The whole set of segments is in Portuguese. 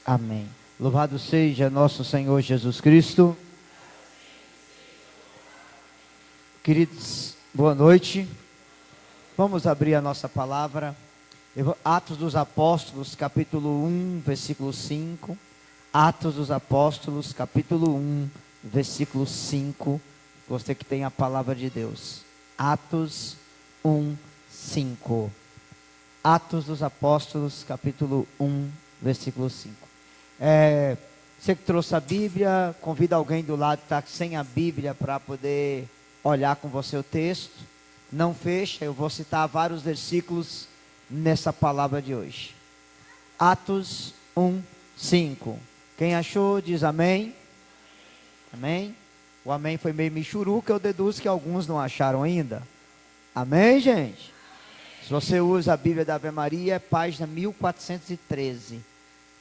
Amém. Louvado seja nosso Senhor Jesus Cristo. Queridos, boa noite. Vamos abrir a nossa palavra. Atos dos Apóstolos, capítulo 1, versículo 5. Atos dos Apóstolos, capítulo 1, versículo 5. Você que tem a palavra de Deus. Atos 1, 5. Atos dos Apóstolos, capítulo 1, versículo 5. Você que trouxe a Bíblia, convida alguém do lado que está sem a Bíblia para poder olhar com você o texto. Não fecha, eu vou citar vários versículos nessa palavra de hoje. Atos 1, 5. Quem achou, diz amém. Amém. O amém foi meio michuruca, eu deduzo que alguns não acharam ainda. Amém, gente? Se você usa a Bíblia da Ave Maria, é página 1413.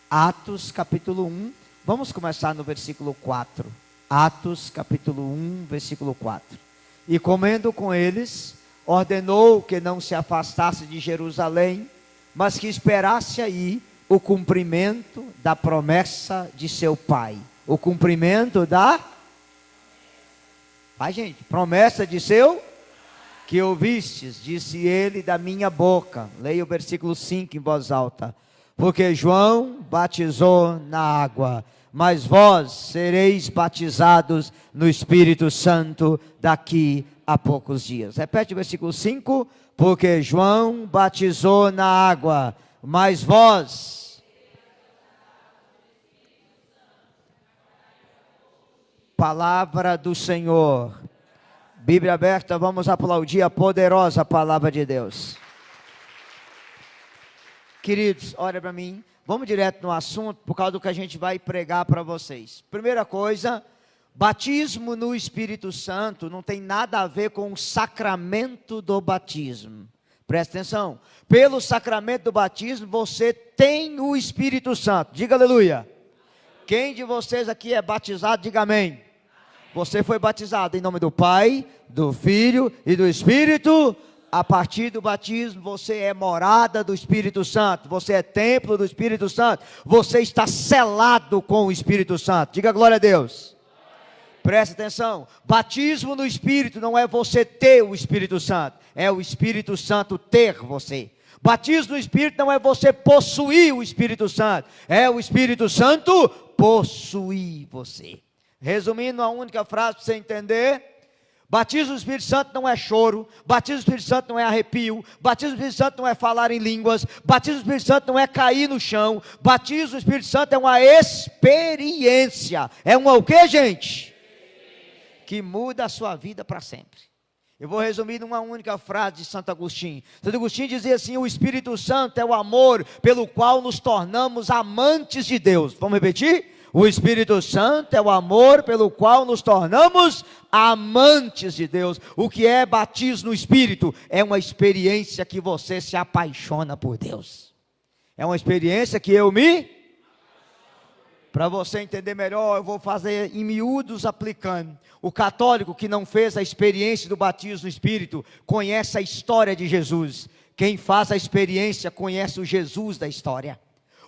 Atos capítulo 1, vamos começar no versículo 4. Atos capítulo 1, versículo 4. E comendo com eles, ordenou que não se afastasse de Jerusalém, mas que esperasse aí o cumprimento da promessa de seu Pai. O cumprimento da... Vai, gente, promessa de seu... Que ouvistes, disse ele, da minha boca. Leia o versículo 5 em voz alta. Porque João batizou na água, mas vós sereis batizados no Espírito Santo daqui a poucos dias. Repete o versículo 5. Porque João batizou na água, mas vós... Palavra do Senhor. Bíblia aberta, vamos aplaudir a poderosa palavra de Deus. Queridos, olha para mim, vamos direto no assunto, por causa do que a gente vai pregar para vocês. Primeira coisa, batismo no Espírito Santo não tem nada a ver com o sacramento do batismo. Presta atenção, pelo sacramento do batismo você tem o Espírito Santo, diga aleluia. Quem de vocês aqui é batizado, diga amém. Você foi batizado em nome do Pai, do Filho e do Espírito. A partir do batismo você é morada do Espírito Santo. Você é templo do Espírito Santo. Você está selado com o Espírito Santo. Diga glória a Deus. Preste atenção. Batismo no Espírito não é você ter o Espírito Santo. É o Espírito Santo ter você. Batismo no Espírito não é você possuir o Espírito Santo. É o Espírito Santo possuir você. Resumindo, a única frase para você entender: batismo do Espírito Santo não é choro, batismo do Espírito Santo não é arrepio, batismo do Espírito Santo não é falar em línguas, batismo do Espírito Santo não é cair no chão, batismo do Espírito Santo é uma experiência. É uma o que, gente? Que muda a sua vida para sempre. Eu vou resumir numa única frase de Santo Agostinho. Santo Agostinho dizia assim: o Espírito Santo é o amor pelo qual nos tornamos amantes de Deus. Vamos repetir? O Espírito Santo é o amor pelo qual nos tornamos amantes de Deus. O que é batismo no Espírito? É uma experiência que você se apaixona por Deus. É uma experiência que eu me... Para você entender melhor, eu vou fazer em miúdos aplicando. O católico que não fez a experiência do batismo no Espírito, conhece a história de Jesus. Quem faz a experiência conhece o Jesus da história.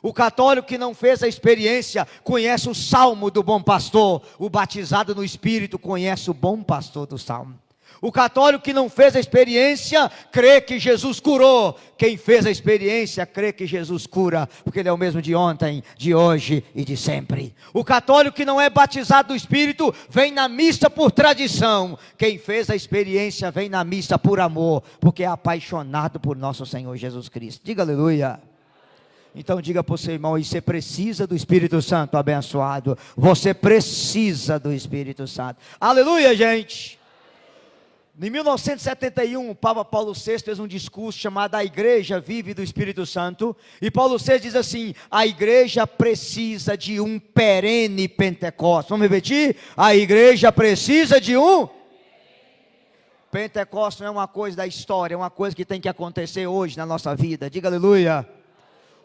O católico que não fez a experiência conhece o salmo do bom pastor. O batizado no Espírito conhece o bom pastor do salmo. O católico que não fez a experiência crê que Jesus curou. Quem fez a experiência crê que Jesus cura, porque Ele é o mesmo de ontem, de hoje e de sempre. O católico que não é batizado no Espírito vem na missa por tradição. Quem fez a experiência vem na missa por amor, porque é apaixonado por nosso Senhor Jesus Cristo. Diga aleluia. Então diga para o seu irmão: e você precisa do Espírito Santo abençoado. Você precisa do Espírito Santo. Aleluia, gente. Em 1971, o Papa Paulo VI fez um discurso chamado A Igreja Vive do Espírito Santo. E Paulo VI diz assim: a igreja precisa de um perene Pentecostes. Vamos repetir? A igreja precisa de um... Pentecostes não é uma coisa da história, é uma coisa que tem que acontecer hoje na nossa vida. Diga aleluia.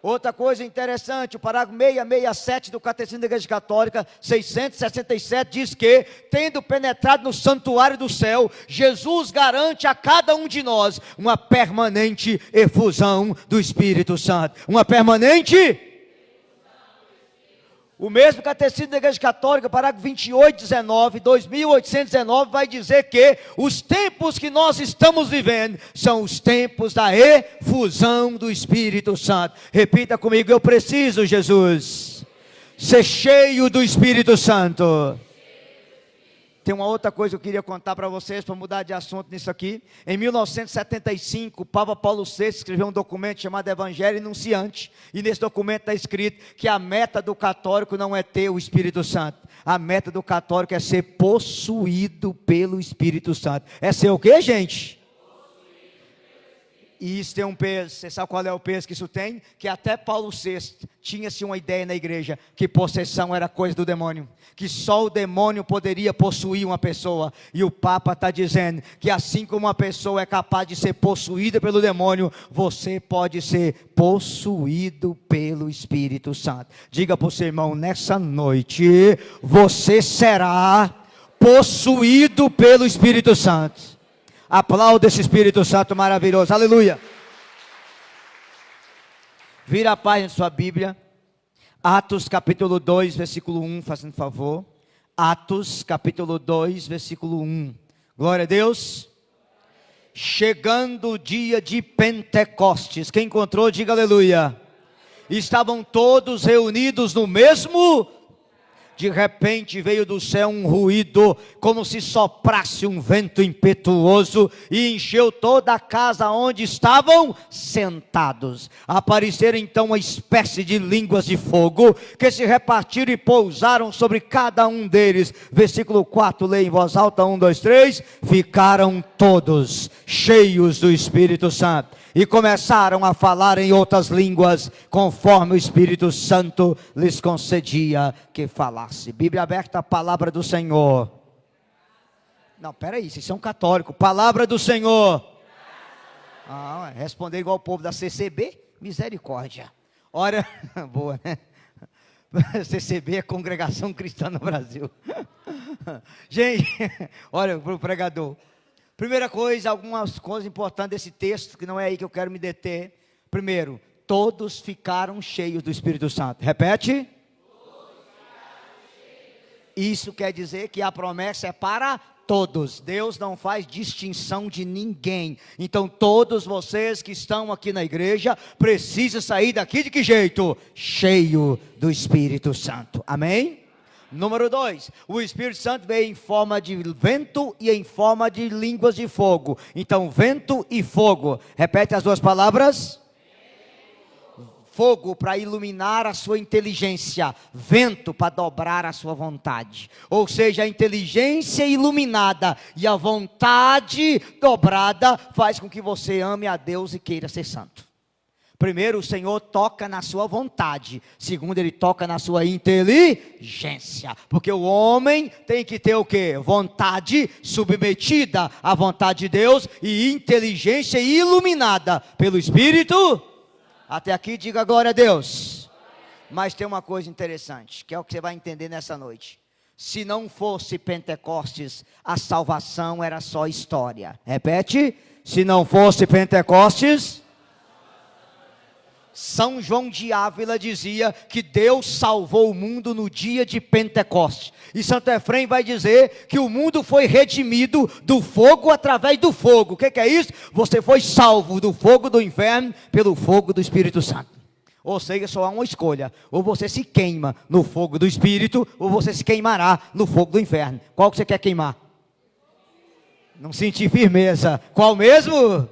Outra coisa interessante, o parágrafo 667 do Catecismo da Igreja Católica, 667, diz que, tendo penetrado no santuário do céu, Jesus garante a cada um de nós uma permanente efusão do Espírito Santo. Uma permanente... O mesmo Catecismo da Igreja Católica, parágrafo 2819, 2819, vai dizer que os tempos que nós estamos vivendo são os tempos da efusão do Espírito Santo. Repita comigo: eu preciso, Jesus, ser cheio do Espírito Santo. Tem uma outra coisa que eu queria contar para vocês, para mudar de assunto nisso aqui. Em 1975, o Papa Paulo VI escreveu um documento chamado Evangelho Enunciante. E nesse documento está escrito que a meta do católico não é ter o Espírito Santo. A meta do católico é ser possuído pelo Espírito Santo. É ser o quê, gente? E isso tem um peso. Você sabe qual é o peso que isso tem? Que até Paulo VI tinha-se uma ideia na igreja, que possessão era coisa do demônio, que só o demônio poderia possuir uma pessoa. E o Papa está dizendo que assim como uma pessoa é capaz de ser possuída pelo demônio, você pode ser possuído pelo Espírito Santo. Diga para o seu irmão: nessa noite você será possuído pelo Espírito Santo. Aplauda esse Espírito Santo maravilhoso, aleluia. Vira a página de sua Bíblia, Atos capítulo 2, versículo 1, fazendo favor. Atos capítulo 2, versículo 1. Glória a Deus. Chegando o dia de Pentecostes, quem encontrou, diga aleluia. Estavam todos reunidos no mesmo. De repente veio do céu um ruído, como se soprasse um vento impetuoso, e encheu toda a casa onde estavam sentados. Apareceram então uma espécie de línguas de fogo, que se repartiram e pousaram sobre cada um deles. Versículo 4, leia em voz alta, 1, 2, 3. Ficaram todos cheios do Espírito Santo, e começaram a falar em outras línguas, conforme o Espírito Santo lhes concedia que falasse. Bíblia aberta, a palavra do Senhor. Não, peraí, vocês são católicos. Palavra do Senhor. Responder igual o povo da CCB, misericórdia. Ora, boa, né? CCB é Congregação Cristã no Brasil. Gente, olha para o pregador. Primeira coisa, algumas coisas importantes desse texto, que não é aí que eu quero me deter. Primeiro, todos ficaram cheios do Espírito Santo. Repete. Isso quer dizer que a promessa é para todos. Deus não faz distinção de ninguém. Então todos vocês que estão aqui na igreja precisam sair daqui de que jeito? Cheio do Espírito Santo. Amém? Número 2, o Espírito Santo veio em forma de vento e em forma de línguas de fogo. Então, vento e fogo. Repete as duas palavras. Fogo para iluminar a sua inteligência, vento para dobrar a sua vontade. Ou seja, a inteligência iluminada e a vontade dobrada faz com que você ame a Deus e queira ser santo. Primeiro, o Senhor toca na sua vontade. Segundo, Ele toca na sua inteligência. Porque o homem tem que ter o quê? Vontade submetida à vontade de Deus e inteligência iluminada pelo Espírito. Até aqui, diga glória a Deus. Mas tem uma coisa interessante, que é o que você vai entender nessa noite. Se não fosse Pentecostes, a salvação era só história. Repete. Se não fosse Pentecostes, São João de Ávila dizia que Deus salvou o mundo no dia de Pentecostes. E Santo Efrém vai dizer que o mundo foi redimido do fogo através do fogo. O que é isso? Você foi salvo do fogo do inferno pelo fogo do Espírito Santo. Ou seja, só há uma escolha: ou você se queima no fogo do Espírito, ou você se queimará no fogo do inferno. Qual que você quer queimar? Não senti firmeza. Qual mesmo?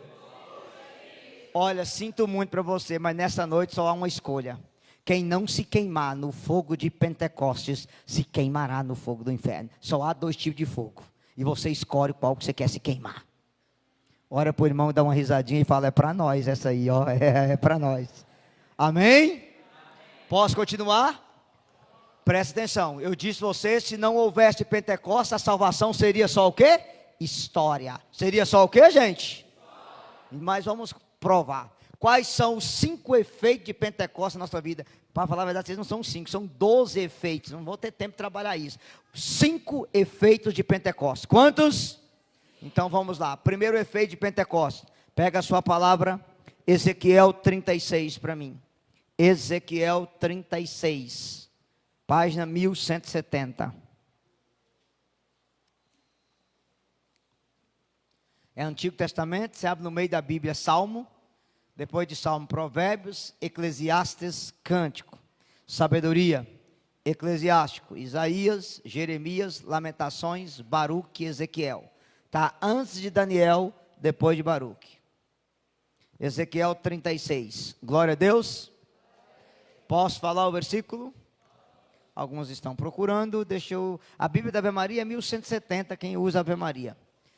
Olha, sinto muito para você, mas nessa noite só há uma escolha. Quem não se queimar no fogo de Pentecostes, se queimará no fogo do inferno. Só há dois tipos de fogo, e você escolhe qual que você quer se queimar. Ora para o irmão, dá uma risadinha e fala: é para nós essa aí, ó, é para nós. Amém? Posso continuar? Presta atenção, eu disse a você, se não houvesse Pentecostes, a salvação seria só o quê? História. Seria só o quê, gente? Mas vamos provar. Quais são os 5 efeitos de Pentecostes na nossa vida? Para falar a verdade, vocês não são 5, são 12 efeitos. Não vou ter tempo de trabalhar isso. 5 efeitos de Pentecostes. Quantos? Então vamos lá. Primeiro efeito de Pentecostes. Pega a sua palavra, Ezequiel 36 para mim. Ezequiel 36. Página 1170. É Antigo Testamento, você abre no meio da Bíblia Salmo, depois de Salmo Provérbios, Eclesiastes, Cântico, Sabedoria, Eclesiástico, Isaías, Jeremias, Lamentações, Baruque e Ezequiel. Está antes de Daniel, depois de Baruque. Ezequiel 36. Glória a Deus. Posso falar o versículo? Alguns estão procurando. A Bíblia da Ave Maria é 1170, quem usa a Ave Maria.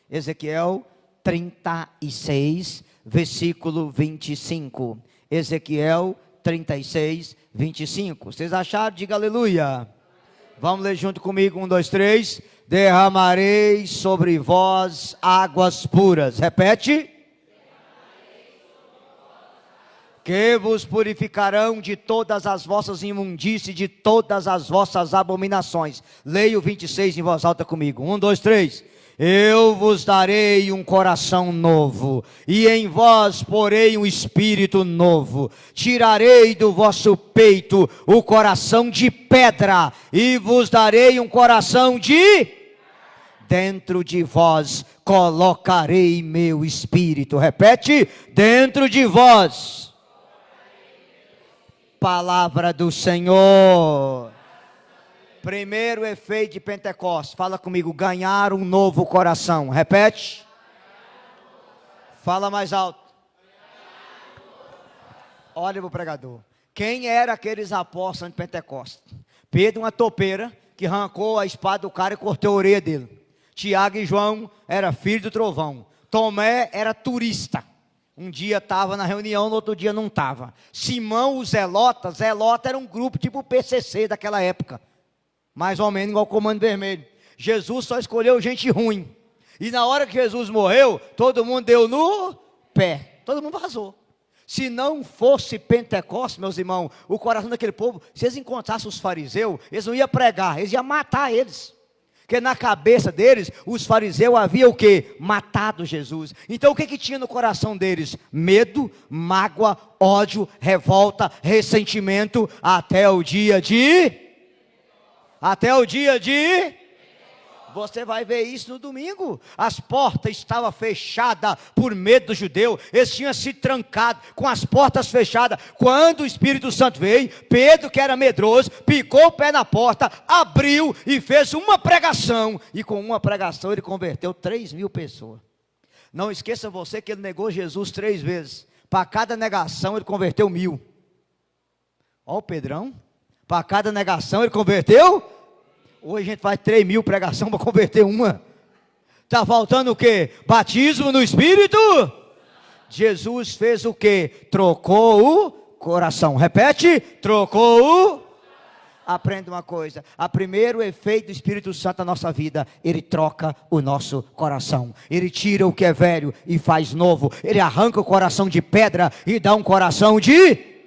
Ezequiel 36, versículo 25. Ezequiel 36, 25. Vocês acharam? Diga aleluia. Vamos ler junto comigo, 1, 2, 3. Derramarei sobre vós águas puras. Repete. Que vos purificarão de todas as vossas imundícies, de todas as vossas abominações. Leia o 26 em voz alta comigo. 1, 2, 3. Eu vos darei um coração novo, e em vós porei um espírito novo. Tirarei do vosso peito o coração de pedra, e vos darei um coração de... Dentro de vós colocarei meu espírito. Repete, dentro de vós. Palavra do Senhor. Primeiro efeito de Pentecostes, fala comigo, ganhar um novo coração. Repete. Fala mais alto. Olha para o pregador. Quem eram aqueles apóstolos de Pentecostes? Pedro, uma topeira, que arrancou a espada do cara e cortou a orelha dele. Tiago e João era filho do trovão. Tomé era turista. Um dia estava na reunião, no outro dia não estava. Simão, o Zelota era um grupo tipo PCC daquela época. Mais ou menos igual o Comando Vermelho. Jesus só escolheu gente ruim. E na hora que Jesus morreu, todo mundo deu no pé. Todo mundo vazou. Se não fosse Pentecostes, meus irmãos, o coração daquele povo, se eles encontrassem os fariseus, eles não iam pregar, eles iam matar eles. Porque na cabeça deles, os fariseus haviam o quê? Matado Jesus. Então o que tinha no coração deles? Medo, mágoa, ódio, revolta, ressentimento, até o dia de... Você vai ver isso no domingo. As portas estavam fechadas por medo do judeu. Eles tinham se trancado com as portas fechadas. Quando o Espírito Santo veio, Pedro, que era medroso, picou o pé na porta, abriu e fez uma pregação. E com uma pregação ele converteu 3.000 pessoas. Não esqueça você que ele negou Jesus 3 vezes. Para cada negação ele converteu 1.000. Olha o Pedrão. Para cada negação ele converteu. Hoje a gente faz 3.000 pregação para converter uma. Está faltando o quê? Batismo no Espírito. Jesus fez o quê? Trocou o coração. Repete. Trocou o... Aprenda uma coisa. O primeiro efeito do Espírito Santo na nossa vida, ele troca o nosso coração. Ele tira o que é velho e faz novo. Ele arranca o coração de pedra e dá um coração de...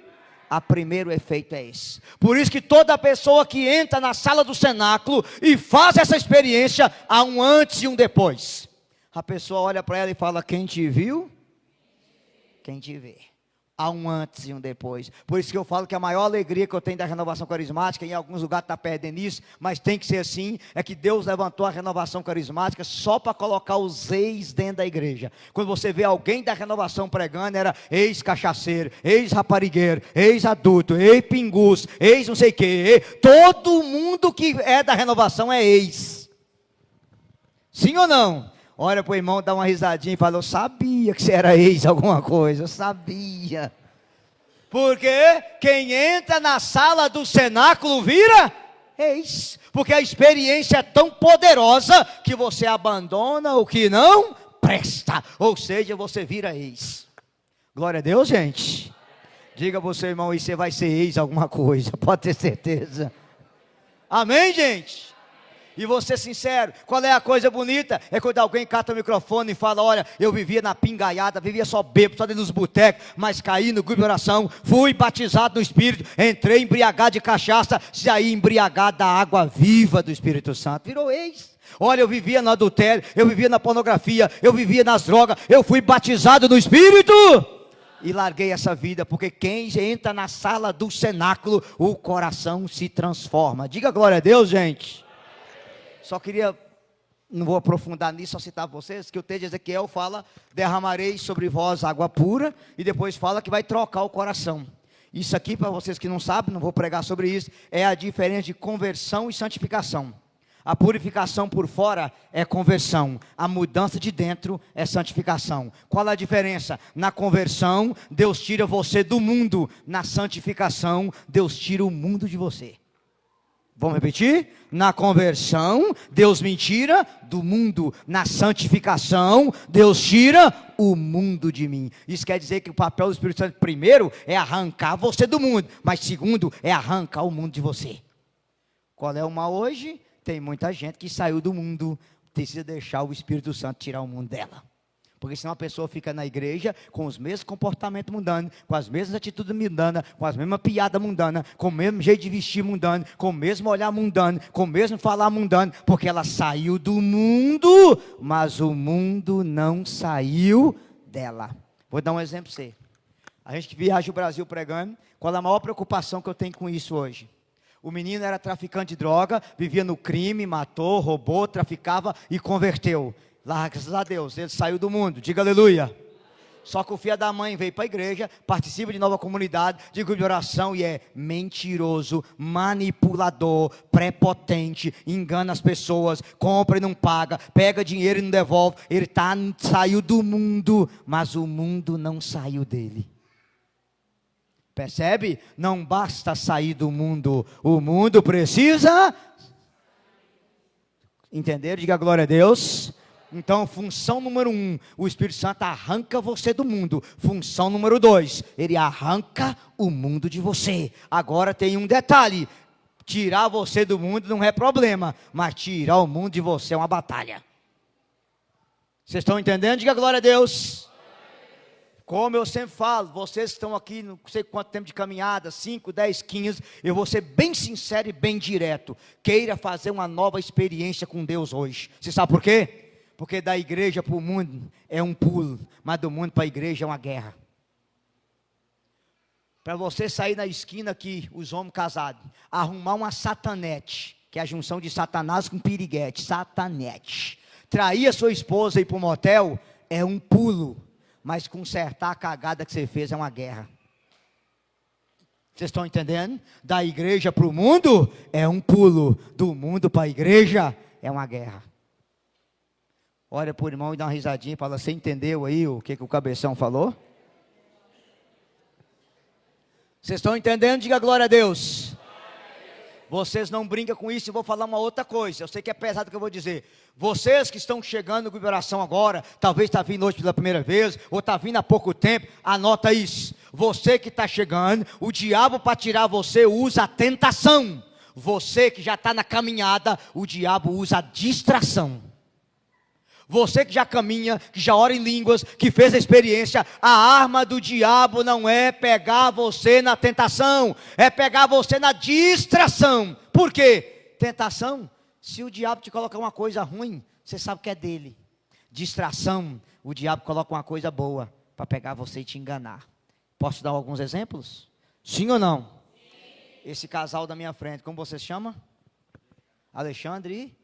O primeiro efeito é esse. Por isso que toda pessoa que entra na sala do cenáculo e faz essa experiência, há um antes e um depois. A pessoa olha para ela e fala, quem te viu? Quem te vê. Há um antes e um depois. Por isso que eu falo que a maior alegria que eu tenho da renovação carismática, em alguns lugares está perdendo isso, mas tem que ser assim, é que Deus levantou a renovação carismática só para colocar os ex dentro da igreja. Quando você vê alguém da renovação pregando, era ex-cachaceiro, ex-raparigueiro, ex-adulto, ex-pingus, ex não sei o que. Todo mundo que é da renovação é ex. Sim ou não? Olha para o irmão, dá uma risadinha e fala, eu sabia que você era ex alguma coisa, eu sabia. Porque quem entra na sala do cenáculo vira ex. Porque a experiência é tão poderosa que você abandona o que não presta. Ou seja, você vira ex. Glória a Deus, gente. Diga você, irmão, e você vai ser ex alguma coisa, pode ter certeza. Amém, gente? E vou ser sincero, qual é a coisa bonita? É quando alguém cata o microfone e fala, olha, eu vivia na pingaiada, vivia só bêbado, só dentro dos botecos, mas caí no grupo de oração, fui batizado no Espírito, entrei embriagado de cachaça, saí embriagado da água viva do Espírito Santo, virou ex. Olha, eu vivia no adultério, eu vivia na pornografia, eu vivia nas drogas, eu fui batizado no Espírito. e larguei essa vida, porque quem entra na sala do cenáculo, o coração se transforma. Diga glória a Deus, gente. Só queria, não vou aprofundar nisso, só citar vocês, que o texto de Ezequiel fala, derramarei sobre vós água pura, e depois fala que vai trocar o coração. Isso aqui, para vocês que não sabem, não vou pregar sobre isso, é a diferença de conversão e santificação. A purificação por fora é conversão, a mudança de dentro é santificação. Qual a diferença? Na conversão, Deus tira você do mundo. Na santificação, Deus tira o mundo de você. Vamos repetir? Na conversão, Deus me tira do mundo. Na santificação, Deus tira o mundo de mim. Isso quer dizer que o papel do Espírito Santo, primeiro, é arrancar você do mundo. Mas segundo, é arrancar o mundo de você. Qual é o mal hoje? Tem muita gente que saiu do mundo, precisa deixar o Espírito Santo tirar o mundo dela. Porque senão a pessoa fica na igreja com os mesmos comportamentos mundanos, com as mesmas atitudes mundanas, com as mesmas piadas mundanas, com o mesmo jeito de vestir mundano, com o mesmo olhar mundano, com o mesmo falar mundano, porque ela saiu do mundo, mas o mundo não saiu dela. Vou dar um exemplo para você. A gente viaja o Brasil pregando, qual a maior preocupação que eu tenho com isso hoje? O menino era traficante de droga, vivia no crime, matou, roubou, traficava e converteu. Lá, graças a Deus, ele saiu do mundo, diga aleluia. Só que o filho da mãe veio para a igreja, participa de nova comunidade, de grupo de oração e é mentiroso, manipulador, prepotente, engana as pessoas, compra e não paga, pega dinheiro e não devolve. Ele saiu do mundo, mas o mundo não saiu dele. Percebe? Não basta sair do mundo, o mundo precisa entender, diga glória a Deus. Então, função número 1, o Espírito Santo arranca você do mundo. Função número 2, ele arranca o mundo de você. Agora tem um detalhe, tirar você do mundo não é problema, mas tirar o mundo de você é uma batalha. Vocês estão entendendo? Diga glória a Deus. Como eu sempre falo, vocês que estão aqui, não sei quanto tempo de caminhada, 5, 10, 15, eu vou ser bem sincero e bem direto. Queira fazer uma nova experiência com Deus hoje. Você sabe por quê? Porque da igreja para o mundo é um pulo, mas do mundo para a igreja é uma guerra. Para você sair na esquina aqui, os homens casados, arrumar uma satanete, que é a junção de Satanás com piriguete, satanete. Trair a sua esposa e ir para um motel é um pulo. Mas consertar a cagada que você fez é uma guerra. Vocês estão entendendo? Da igreja para o mundo é um pulo. Do mundo para a igreja é uma guerra. Olha para o irmão e dá uma risadinha e fala, você entendeu aí o que o cabeção falou? Vocês estão entendendo? Diga glória a Deus. Vocês não brincam com isso, eu vou falar uma outra coisa. Eu sei que é pesado o que eu vou dizer. Vocês que estão chegando no Liberação agora, talvez está vindo hoje pela primeira vez, ou está vindo há pouco tempo, anota isso. Você que está chegando, o diabo para tirar você usa a tentação. Você que já está na caminhada, o diabo usa a distração. Você que já caminha, que já ora em línguas, que fez a experiência, a arma do diabo não é pegar você na tentação, é pegar você na distração. Por quê? Tentação, se o diabo te colocar uma coisa ruim, você sabe que é dele. Distração, o diabo coloca uma coisa boa, para pegar você e te enganar. Posso dar alguns exemplos? Sim ou não? Sim. Esse casal da minha frente, como você se chama? Alexandre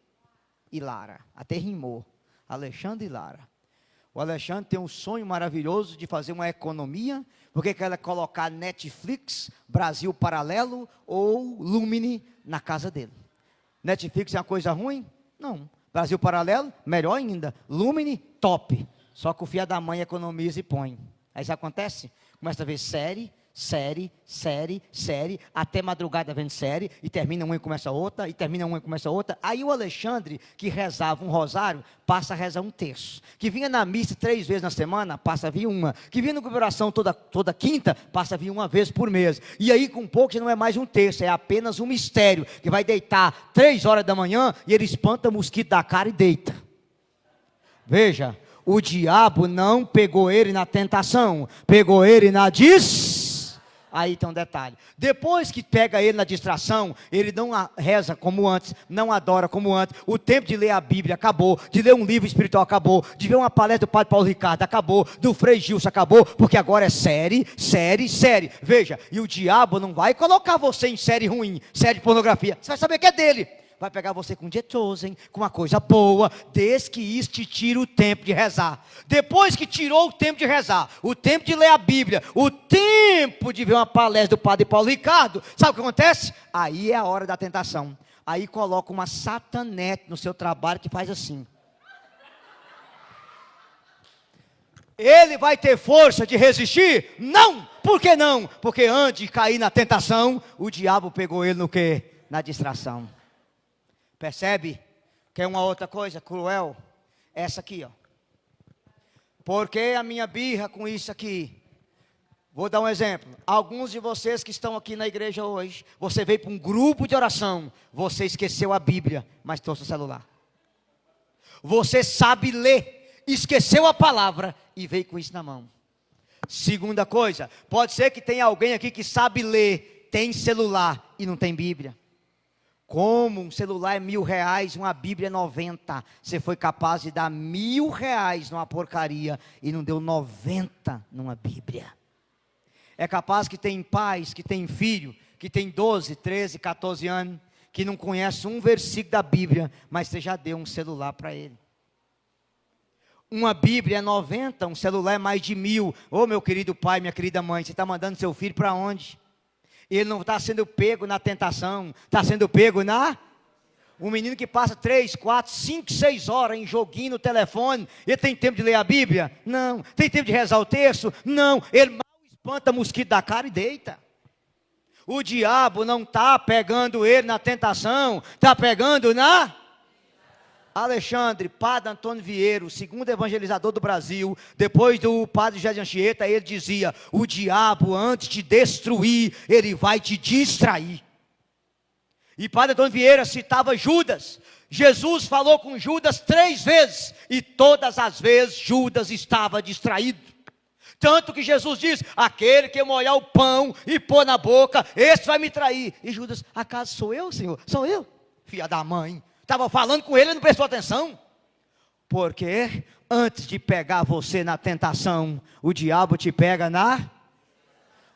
e Lara, até rimou. Alexandre e Lara. O Alexandre tem um sonho maravilhoso de fazer uma economia, porque quer colocar Netflix, Brasil Paralelo ou Lumine na casa dele. Netflix é uma coisa ruim? Não. Brasil Paralelo, melhor ainda. Lumine, top. Só que o filho da mãe economiza e põe. Aí isso acontece? Começa a ver série, até madrugada vendo série, e termina uma e começa outra, e termina uma e começa outra. Aí o Alexandre, que rezava um rosário, passa a rezar um terço. Que vinha na missa 3 vezes na semana, passa a vir uma. Que vinha no comemoração toda quinta, passa a vir uma vez por mês. E aí com pouco já não é mais um terço, é apenas um mistério, que vai deitar 3 horas da manhã, e ele espanta o mosquito da cara e deita. Veja, o diabo não pegou ele na tentação, pegou ele na Aí tem um detalhe. Depois que pega ele na distração, ele não reza como antes, não adora como antes. O tempo de ler a Bíblia acabou, de ler um livro espiritual acabou, de ver uma palestra do Padre Paulo Ricardo acabou, do Frei Gilson acabou, porque agora é série. Veja, e o diabo não vai colocar você em série ruim, série de pornografia. Você vai saber que é dele. Vai pegar você com The Chosen, com uma coisa boa, desde que isso te tire o tempo de rezar. Depois que tirou o tempo de rezar, o tempo de ler a Bíblia, o tempo de ver uma palestra do Padre Paulo Ricardo, sabe o que acontece? Aí é a hora da tentação. Aí coloca uma satanete no seu trabalho que faz assim. Ele vai ter força de resistir? Não! Por que não? Porque antes de cair na tentação, o diabo pegou ele no quê? Na distração. Percebe? Quer uma outra coisa cruel? Essa aqui, ó. Por que a minha birra com isso aqui? Vou dar um exemplo. Alguns de vocês que estão aqui na igreja hoje, você veio para um grupo de oração, você esqueceu a Bíblia, mas trouxe o celular. Você sabe ler, esqueceu a palavra e veio com isso na mão. Segunda coisa, pode ser que tenha alguém aqui que sabe ler, tem celular e não tem Bíblia. Como um celular é R$1.000, uma Bíblia é 90. Você foi capaz de dar R$1.000 numa porcaria e não deu 90 numa Bíblia. É capaz que tem pais, que tem filho, que tem 12, 13, 14 anos, que não conhece um versículo da Bíblia, mas você já deu um celular para ele. Uma Bíblia é 90, um celular é mais de 1.000. Ô meu querido pai, minha querida mãe, você está mandando seu filho para onde? Ele não está sendo pego na tentação, está sendo pego na... Um menino que passa 3, 4, 5, 6 horas em joguinho no telefone, ele tem tempo de ler a Bíblia? Não. Tem tempo de rezar o texto? Não. Ele mal espanta mosquito da cara e deita. O diabo não está pegando ele na tentação, está pegando na... Alexandre, Padre Antônio Vieira, o segundo evangelizador do Brasil, depois do Padre José de Anchieta, ele dizia, o diabo antes de destruir, ele vai te distrair. E Padre Antônio Vieira citava Judas. Jesus falou com Judas 3 vezes, e todas as vezes Judas estava distraído. Tanto que Jesus diz, aquele que molhar o pão e pôr na boca, esse vai me trair. E Judas, acaso sou eu, Senhor? Sou eu? Filha da mãe. Estava falando com ele e não prestou atenção. Porque antes de pegar você na tentação, o diabo te pega na...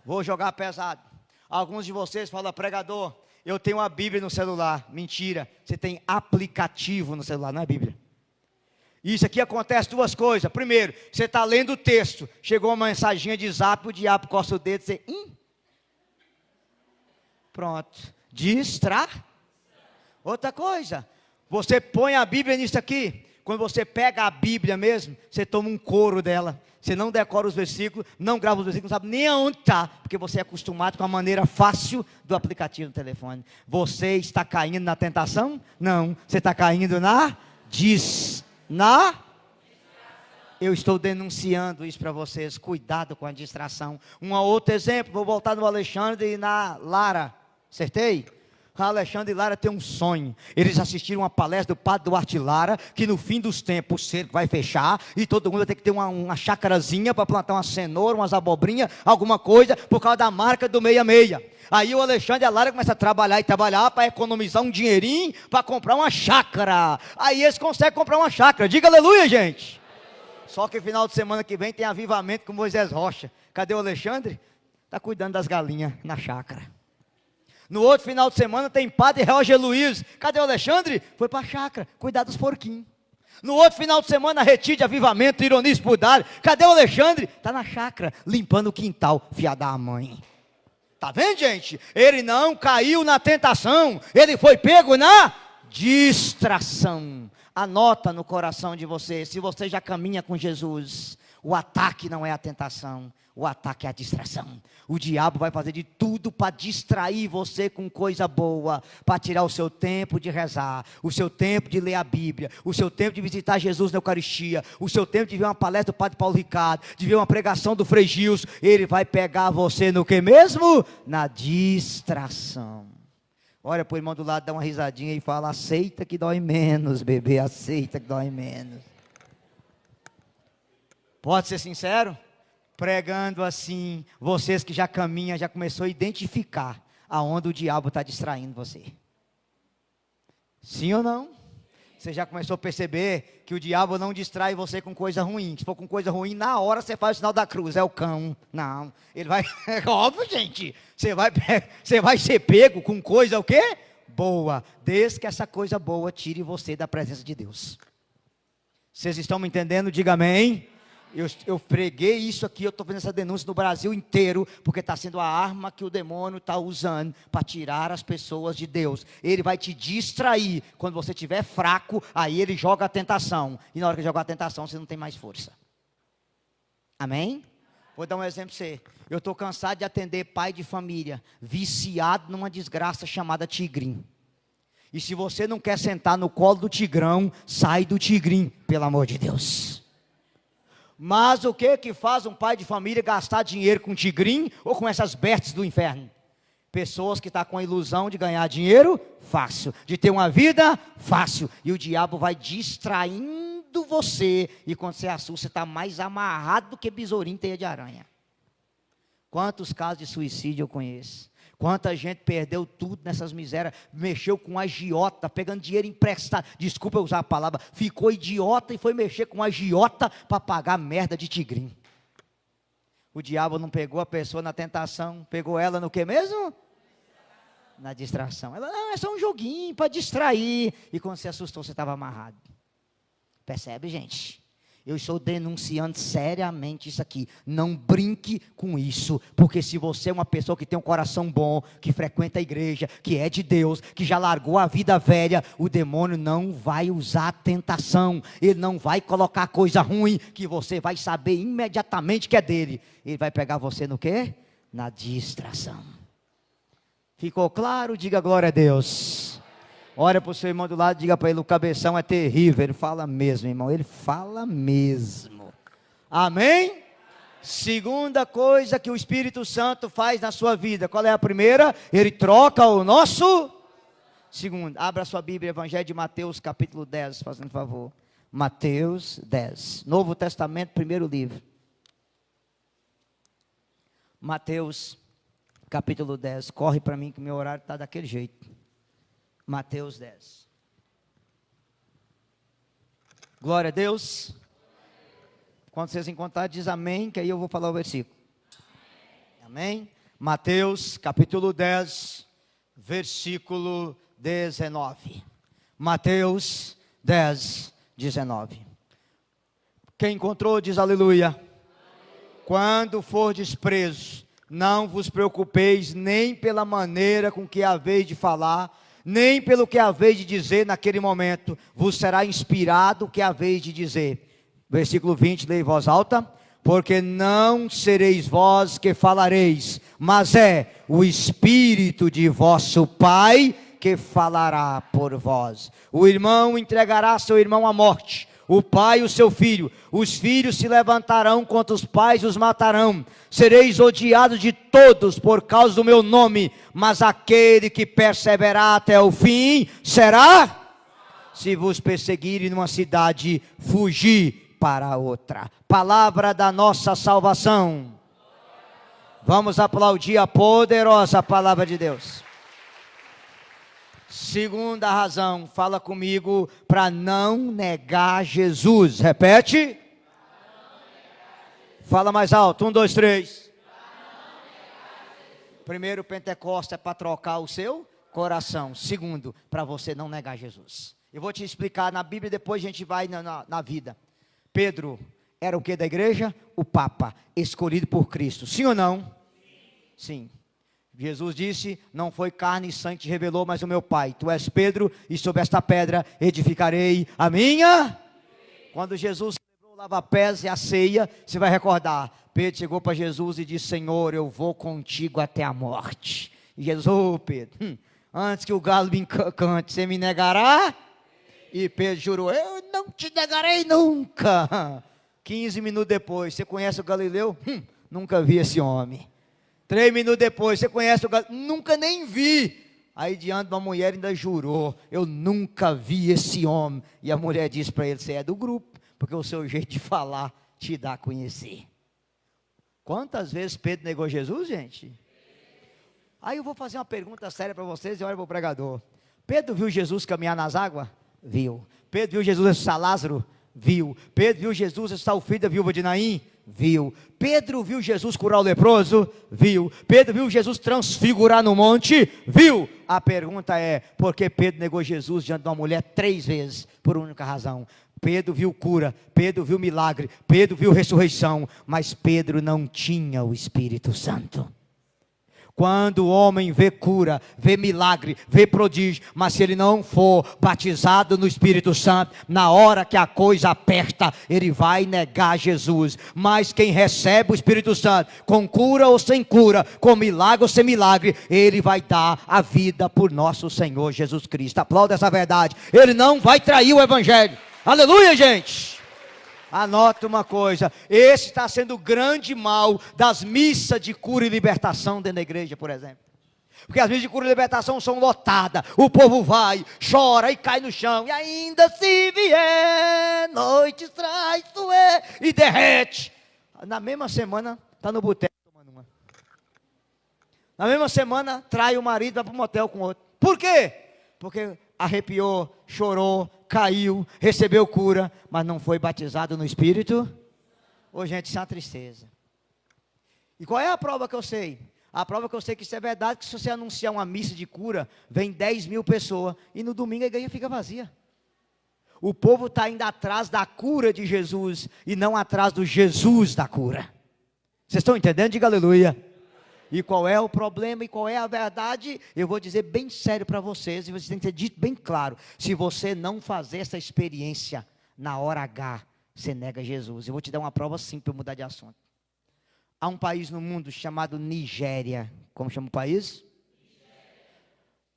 Vou jogar pesado. Alguns de vocês falam, pregador, eu tenho a Bíblia no celular. Mentira, você tem aplicativo no celular, não é Bíblia. Isso aqui acontece 2 coisas. Primeiro, você está lendo o texto, chegou uma mensaginha de zap, o diabo coça o dedo e você... Pronto, Outra coisa... Você põe a Bíblia nisso aqui. Quando você pega a Bíblia mesmo, você toma um couro dela. Você não decora os versículos, não grava os versículos, não sabe nem aonde está. Porque você é acostumado com a maneira fácil do aplicativo do telefone. Você está caindo na tentação? Não. Você está caindo Eu estou denunciando isso para vocês. Cuidado com a distração. Um outro exemplo, vou voltar no Alexandre e na Lara. Acertei? A Alexandre e Lara têm um sonho. Eles assistiram uma palestra do Padre Duarte Lara, que no fim dos tempos o cerco vai fechar, e todo mundo vai ter que ter uma chácarazinha para plantar uma cenoura, umas abobrinhas, alguma coisa, por causa da marca do 66. Aí o Alexandre e a Lara começam a trabalhar para economizar um dinheirinho, para comprar uma chácara. Aí eles conseguem comprar uma chácara. Diga aleluia, gente. Só que final de semana que vem tem avivamento com Moisés Rocha. Cadê o Alexandre? Está cuidando das galinhas na chácara. No outro final de semana tem Padre Roger Luiz. Cadê o Alexandre? Foi para a chácara, cuidar dos porquinhos. No outro final de semana, retiro de avivamento, ironia espudário. Cadê o Alexandre? Está na chácara, limpando o quintal, fiada da mãe. Tá vendo, gente? Ele não caiu na tentação, ele foi pego na distração. Anota no coração de você, se você já caminha com Jesus, o ataque não é a tentação. O ataque é a distração. O diabo vai fazer de tudo para distrair você com coisa boa, para tirar o seu tempo de rezar, o seu tempo de ler a Bíblia, o seu tempo de visitar Jesus na Eucaristia, o seu tempo de ver uma palestra do Padre Paulo Ricardo, de ver uma pregação do Frei Gilson. Ele vai pegar você no que mesmo? Na distração. Olha para o irmão do lado, dá uma risadinha e fala, aceita que dói menos, bebê, aceita que dói menos. Pode ser sincero? Pregando assim, vocês que já caminham, já começou a identificar aonde o diabo está distraindo você. Sim ou não? Você já começou a perceber que o diabo não distrai você com coisa ruim. Se for com coisa ruim, na hora você faz o sinal da cruz, é o cão. Não, ele vai, é óbvio, gente. Você vai ser pego com coisa o quê? Boa. Desde que essa coisa boa tire você da presença de Deus. Vocês estão me entendendo? Diga amém. Eu preguei isso aqui, eu estou fazendo essa denúncia no Brasil inteiro, porque está sendo a arma que o demônio está usando para tirar as pessoas de Deus. Ele vai te distrair, quando você estiver fraco, aí ele joga a tentação, e na hora que jogar a tentação, você não tem mais força. Amém? Vou dar um exemplo para você. Eu estou cansado de atender pai de família, viciado numa desgraça chamada tigrinho. E se você não quer sentar no colo do tigrão, sai do tigrinho, pelo amor de Deus. Mas o que faz um pai de família gastar dinheiro com tigrinho ou com essas bestas do inferno? Pessoas que estão com a ilusão de ganhar dinheiro fácil, de ter uma vida fácil. E o diabo vai distraindo você. E quando você assusta, você está mais amarrado do que besourinho em teia de aranha. Quantos casos de suicídio eu conheço? Quanta gente perdeu tudo nessas misérias, mexeu com agiota, pegando dinheiro emprestado, desculpa eu usar a palavra, ficou idiota e foi mexer com agiota para pagar merda de tigrinho. O diabo não pegou a pessoa na tentação, pegou ela no que mesmo? Na distração. Ela, não, é só um joguinho para distrair, e quando você assustou, você estava amarrado. Percebe, gente? Eu estou denunciando seriamente isso aqui. Não brinque com isso. Porque se você é uma pessoa que tem um coração bom, que frequenta a igreja, que é de Deus, que já largou a vida velha, o demônio não vai usar a tentação. Ele não vai colocar coisa ruim que você vai saber imediatamente que é dele. Ele vai pegar você no quê? Na distração. Ficou claro? Diga glória a Deus. Olha para o seu irmão do lado e diga para ele, o cabeção é terrível. Ele fala mesmo, irmão, ele fala mesmo. Amém? Segunda coisa que o Espírito Santo faz na sua vida, qual é a primeira? Ele troca o nosso... Segundo, abra sua Bíblia, Evangelho de Mateus, capítulo 10, fazendo favor. Mateus 10, Novo Testamento, primeiro livro. Mateus, capítulo 10, corre para mim que meu horário está daquele jeito. Mateus 10. Glória a Deus. Quando vocês encontrarem, diz amém, que aí eu vou falar o versículo. Amém? Mateus capítulo 10, versículo 19. Mateus 10, 19. Quem encontrou, diz aleluia. Quando fordes presos, não vos preocupeis nem pela maneira com que haveis de falar, nem pelo que haveis de dizer naquele momento, vos será inspirado o que haveis de dizer. Versículo 20, leia em voz alta. Porque não sereis vós que falareis, mas é o Espírito de vosso Pai que falará por vós. O irmão entregará seu irmão à morte, o pai o seu filho. Os filhos se levantarão contra os pais e os matarão. Sereis odiados de todos por causa do meu nome, mas aquele que perseverar até o fim será. Se vos perseguirem numa cidade, fugi para outra. Palavra da nossa salvação. Vamos aplaudir a poderosa palavra de Deus. Segunda razão, fala comigo, para não negar Jesus. Repete. Fala mais alto, 1, 2, 3. Primeiro, Pentecostes é para trocar o seu coração. Segundo, para você não negar Jesus. Eu vou te explicar na Bíblia, depois a gente vai na vida. Pedro era o que da igreja? O Papa, escolhido por Cristo. Sim ou não? Sim. Jesus disse, não foi carne e sangue que te revelou, mas o meu Pai. Tu és Pedro, e sobre esta pedra edificarei a minha. Quando Jesus celebrou o lava-pés e a ceia, você vai recordar. Pedro chegou para Jesus e disse, Senhor, eu vou contigo até a morte. E Jesus, Pedro, antes que o galo me cante, você me negará? E Pedro jurou, eu não te negarei nunca. 15 minutos depois, você conhece o Galileu? Nunca vi esse homem. 3 minutos depois, você conhece o Galileu? Nunca nem vi. Aí diante de uma mulher ainda jurou, eu nunca vi esse homem. E a mulher disse para ele, você é do grupo, porque o seu jeito de falar te dá a conhecer. Quantas vezes Pedro negou Jesus, gente? Aí eu vou fazer uma pergunta séria para vocês e olha para o pregador. Pedro viu Jesus caminhar nas águas? Viu. Pedro viu Jesus ressuscitar Lázaro? Viu. Pedro viu Jesus ressuscitar o filho da viúva de Naim? Viu. Pedro viu Jesus curar o leproso? Viu. Pedro viu Jesus transfigurar no monte? Viu. A pergunta é, por que Pedro negou Jesus diante de uma mulher 3 vezes? Por única razão. Pedro viu cura, Pedro viu milagre, Pedro viu ressurreição, mas Pedro não tinha o Espírito Santo. Quando o homem vê cura, vê milagre, vê prodígio, mas se ele não for batizado no Espírito Santo, na hora que a coisa aperta, ele vai negar Jesus. Mas quem recebe o Espírito Santo, com cura ou sem cura, com milagre ou sem milagre, ele vai dar a vida por nosso Senhor Jesus Cristo. Aplauda essa verdade. Ele não vai trair o Evangelho. Aleluia, gente! Anota uma coisa, esse está sendo o grande mal das missas de cura e libertação dentro da igreja, por exemplo. Porque as missas de cura e libertação são lotadas, o povo vai, chora e cai no chão, e ainda se vier, noite traz e derrete. Na mesma semana, está no boteco tomando uma. Na mesma semana, trai o marido, vai para o motel com outro. Por quê? Porque arrepiou, chorou, caiu, recebeu cura, mas não foi batizado no Espírito. Ô gente, isso é uma tristeza. E qual é a prova que eu sei? A prova que eu sei que isso é verdade, que se você anunciar uma missa de cura, vem 10.000 pessoas, e no domingo a igreja fica vazia. O povo está indo atrás da cura de Jesus, e não atrás do Jesus da cura. Vocês estão entendendo? Diga aleluia. E qual é o problema e qual é a verdade? Eu vou dizer bem sério para vocês, e vocês têm que ter dito bem claro. Se você não fazer essa experiência na hora H, você nega Jesus. Eu vou te dar uma prova simples para mudar de assunto. Há um país no mundo chamado Nigéria. Como chama o país?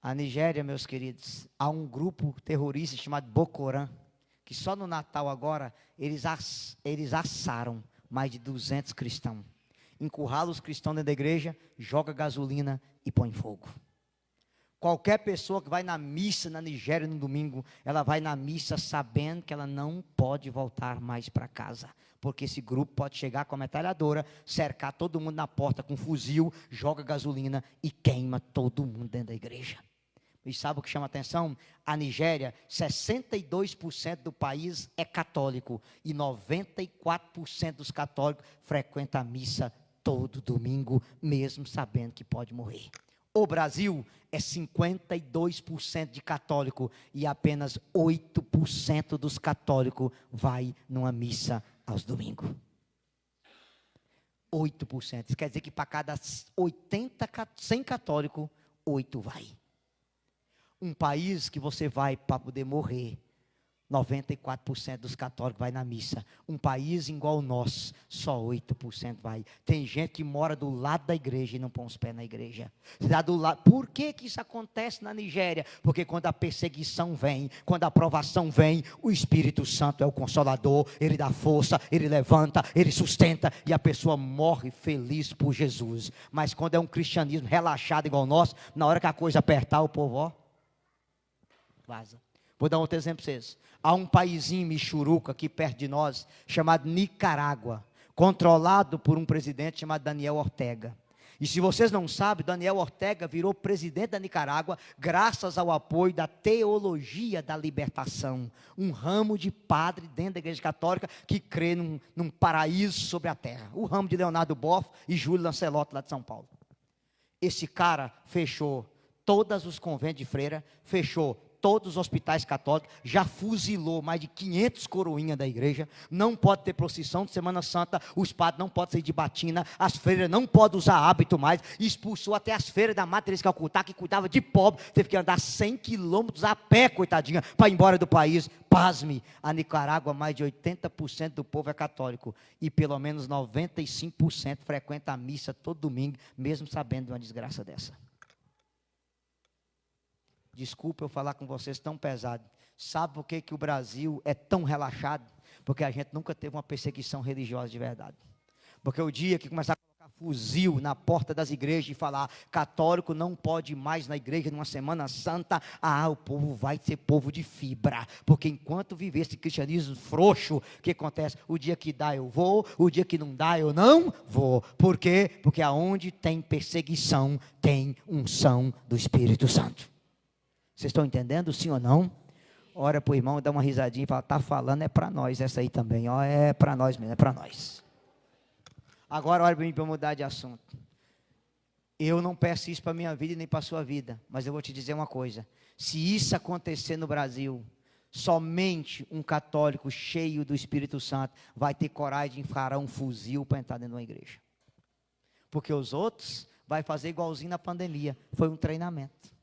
A Nigéria, meus queridos, há um grupo terrorista chamado Boko Haram, que só no Natal agora, eles assaram mais de 200 cristãos. Encurrala os cristãos dentro da igreja, joga gasolina e põe fogo. Qualquer pessoa que vai na missa na Nigéria no domingo, ela vai na missa sabendo que ela não pode voltar mais para casa, porque esse grupo pode chegar com a metralhadora, cercar todo mundo na porta com um fuzil, joga gasolina e queima todo mundo dentro da igreja. E sabe o que chama a atenção? A Nigéria, 62% do país é católico e 94% dos católicos frequentam a missa todo domingo, mesmo sabendo que pode morrer. O Brasil é 52% de católico e apenas 8% dos católicos vai numa missa aos domingos. 8%. Isso quer dizer que para cada 100 católicos, 8 vai. Um país que você vai para poder morrer, 94% dos católicos vai na missa. Um país igual o nosso, só 8% vai. Tem gente que mora do lado da igreja e não põe os pés na igreja. Está do lado. Por que isso acontece na Nigéria? Porque quando a perseguição vem, quando a provação vem, o Espírito Santo é o consolador, ele dá força, ele levanta, ele sustenta e a pessoa morre feliz por Jesus. Mas quando é um cristianismo relaxado igual o nosso, na hora que a coisa apertar, o povo vaza. Vou dar outro exemplo para vocês. Há um paizinho Michuruca aqui perto de nós, chamado Nicarágua, controlado por um presidente chamado Daniel Ortega. E se vocês não sabem, Daniel Ortega virou presidente da Nicarágua graças ao apoio da teologia da libertação, um ramo de padre dentro da igreja católica que crê num paraíso sobre a terra. O ramo de Leonardo Boff e Júlio Lancelotti lá de São Paulo. Esse cara fechou todos os conventos de freira, fechou todos os hospitais católicos, já fuzilou mais de 500 coroinhas da igreja, não pode ter procissão de Semana Santa, os padres não podem sair de batina, as freiras não podem usar hábito mais, expulsou até as freiras da Madre Teresa de Calcutá, que cuidava de pobre, teve que andar 100 quilômetros a pé, coitadinha, para ir embora do país. Pasme, a Nicarágua, mais de 80% do povo é católico, e pelo menos 95% frequenta a missa todo domingo, mesmo sabendo de uma desgraça dessa. Desculpa eu falar com vocês tão pesado. Sabe por que o Brasil é tão relaxado? Porque a gente nunca teve uma perseguição religiosa de verdade. Porque o dia que começar a colocar fuzil na porta das igrejas e falar: católico não pode mais na igreja numa Semana Santa. O povo vai ser povo de fibra, porque enquanto viver esse cristianismo frouxo, o que acontece? O dia que dá eu vou, o dia que não dá eu não vou. Por quê? Porque aonde tem perseguição, tem unção do Espírito Santo. Vocês estão entendendo, sim ou não? Ora para o irmão, dá uma risadinha e fala: está falando, é para nós essa aí também, é para nós mesmo, é para nós. Agora olha para mim, para mudar de assunto. Eu não peço isso para a minha vida e nem para a sua vida, mas eu vou te dizer uma coisa: se isso acontecer no Brasil, somente um católico cheio do Espírito Santo vai ter coragem de encarar um fuzil para entrar dentro de uma igreja. Porque os outros vai fazer igualzinho na pandemia, foi um treinamento.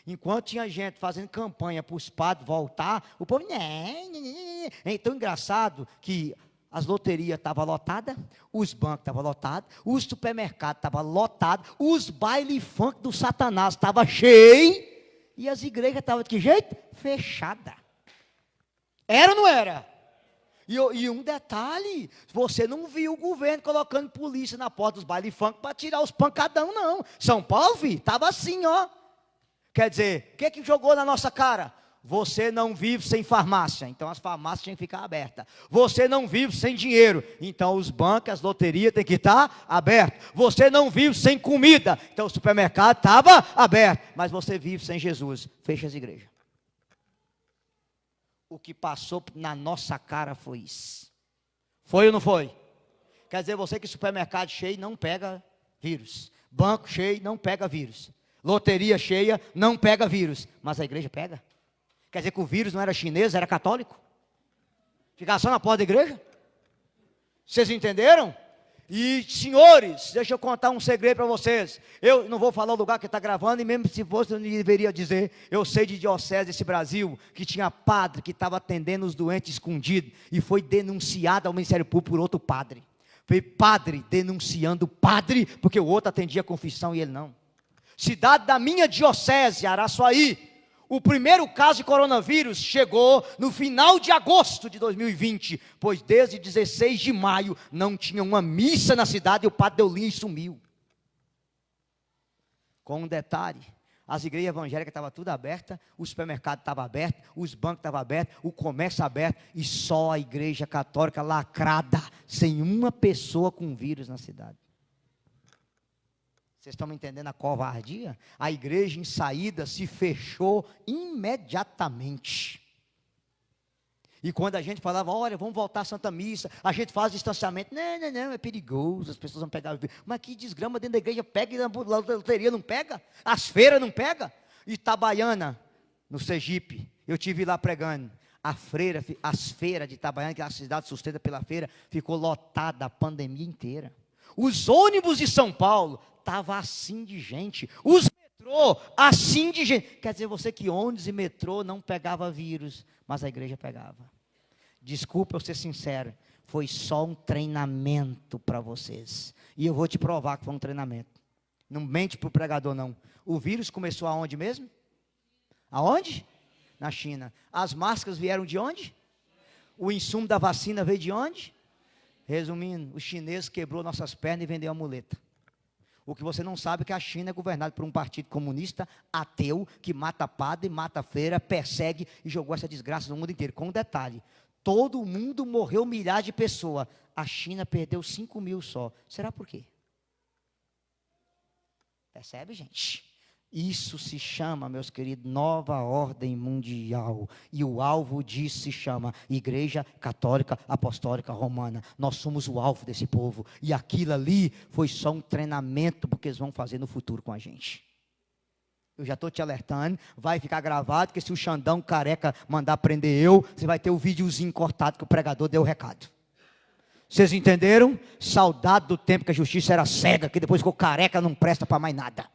Enquanto tinha gente fazendo campanha para os padres voltar, o povo, é tão engraçado que as loterias estavam lotadas, os bancos estavam lotados, os supermercados estavam lotados, os baile funk do Satanás estavam cheios, e as igrejas estavam de que jeito? Fechada. Era ou não era? E um detalhe, você não viu o governo colocando polícia na porta dos baile funk para tirar os pancadão, não. São Paulo, filho, estava assim, ó. Quer dizer, o que jogou na nossa cara? Você não vive sem farmácia, então as farmácias têm que ficar abertas. Você não vive sem dinheiro, então os bancos, as loterias têm que estar abertos. Você não vive sem comida, então o supermercado estava aberto. Mas você vive sem Jesus, fecha as igrejas. O que passou na nossa cara foi isso. Foi ou não foi? Quer dizer, você que supermercado cheio não pega vírus. Banco cheio não pega vírus. Loteria cheia não pega vírus, mas a igreja pega. Quer dizer que o vírus não era chinês, era católico? Ficava só na porta da igreja? Vocês entenderam? E senhores, deixa eu contar um segredo para vocês. Eu não vou falar o lugar que está gravando, e mesmo se fosse eu não deveria dizer. Eu sei de diocese desse Brasil, que tinha padre que estava atendendo os doentes escondidos, e foi denunciado ao Ministério Público por outro padre. Foi padre denunciando padre, porque o outro atendia a confissão e ele não. Cidade da minha diocese, Araçuaí, o primeiro caso de coronavírus chegou no final de agosto de 2020, pois desde 16 de maio não tinha uma missa na cidade e o padre deu linha e sumiu. Com um detalhe: as igrejas evangélicas estavam tudo abertas, o supermercado estava aberto, os bancos estavam abertos, o comércio aberto, e só a igreja católica lacrada, sem uma pessoa com vírus na cidade. Vocês estão me entendendo a covardia? A igreja em saída se fechou imediatamente. E quando a gente falava: olha, vamos voltar à Santa Missa, a gente faz distanciamento. Não, é perigoso, as pessoas vão pegar. Mas que desgrama dentro da igreja pega e na loteria não pega? As feiras não pega? Itabaiana, no Sergipe, eu tive lá pregando. As feiras de Itabaiana, que é a cidade sustenta pela feira, ficou lotada a pandemia inteira. Os ônibus de São Paulo estavam assim de gente. Os metrô, assim de gente. Quer dizer, você que ônibus e metrô não pegava vírus, mas a igreja pegava. Desculpa eu ser sincero, foi só um treinamento para vocês. E eu vou te provar que foi um treinamento. Não mente para o pregador, não. O vírus começou aonde mesmo? Aonde? Na China. As máscaras vieram de onde? O insumo da vacina veio de onde? Resumindo, o chinês quebrou nossas pernas e vendeu a muleta. O que você não sabe é que a China é governada por um partido comunista, ateu, que mata padre, mata freira, persegue e jogou essa desgraça no mundo inteiro. Com um detalhe: todo mundo morreu, milhares de pessoas. A China perdeu 5 mil só. Será por quê? Percebe, gente? Isso se chama, meus queridos, nova ordem mundial. E o alvo disso se chama Igreja Católica Apostólica Romana. Nós somos o alvo desse povo. E aquilo ali foi só um treinamento porque eles vão fazer no futuro com a gente. Eu já estou te alertando, vai ficar gravado, que se o Xandão careca mandar prender eu, você vai ter o videozinho cortado que o pregador deu o recado. Vocês entenderam? Saudade do tempo que a justiça era cega, que depois ficou careca, não presta para mais nada.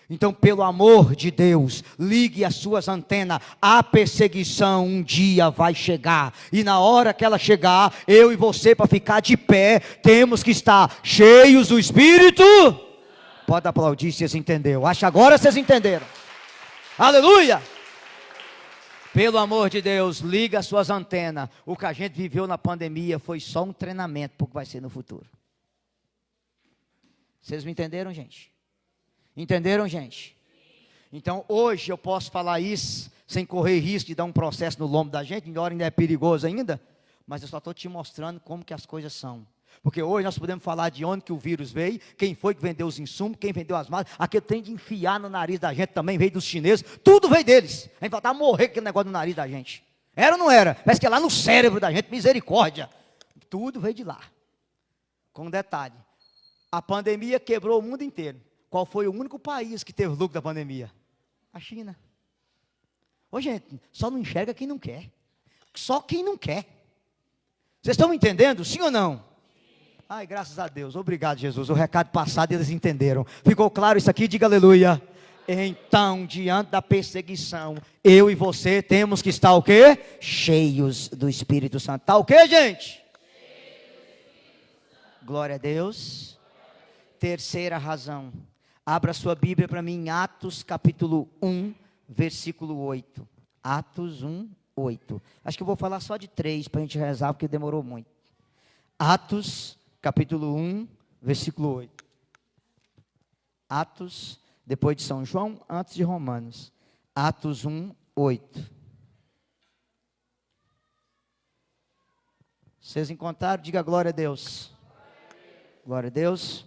Então, pelo amor de Deus, ligue as suas antenas. A perseguição um dia vai chegar. E na hora que ela chegar, eu e você, para ficar de pé, temos que estar cheios do Espírito. Pode aplaudir se vocês entenderam. Acho que agora vocês entenderam. Aleluia! Pelo amor de Deus, liga as suas antenas. O que a gente viveu na pandemia foi só um treinamento para o que vai ser no futuro. Vocês me entenderam, gente? Entenderam, gente? Então, hoje eu posso falar isso sem correr risco de dar um processo no lombo da gente, embora ainda é perigoso ainda, mas eu só estou te mostrando como que as coisas são. Porque hoje nós podemos falar de onde que o vírus veio, quem foi que vendeu os insumos, quem vendeu as malas, aquele tem de enfiar no nariz da gente também, veio dos chineses, tudo veio deles. A gente vai morrer com aquele negócio no nariz da gente. Era ou não era? Parece que é lá no cérebro da gente, misericórdia. Tudo veio de lá. Com um detalhe, a pandemia quebrou o mundo inteiro. Qual foi o único país que teve lucro da pandemia? A China. Ô gente, só não enxerga quem não quer. Só quem não quer. Vocês estão me entendendo? Sim ou não? Ai, graças a Deus. Obrigado, Jesus. O recado passado eles entenderam. Ficou claro isso aqui? Diga aleluia. Então, diante da perseguição, eu e você temos que estar o quê? Cheios do Espírito Santo. Está o quê, gente? Glória a Deus. Terceira razão. Abra sua Bíblia para mim em Atos capítulo 1, versículo 8. Atos 1, 8. Acho que eu vou falar só de 3 para a gente rezar, porque demorou muito. Atos capítulo 1, versículo 8. Atos, depois de São João, antes de Romanos. Atos 1, 8. Vocês encontraram? Diga glória a Deus. Glória a Deus.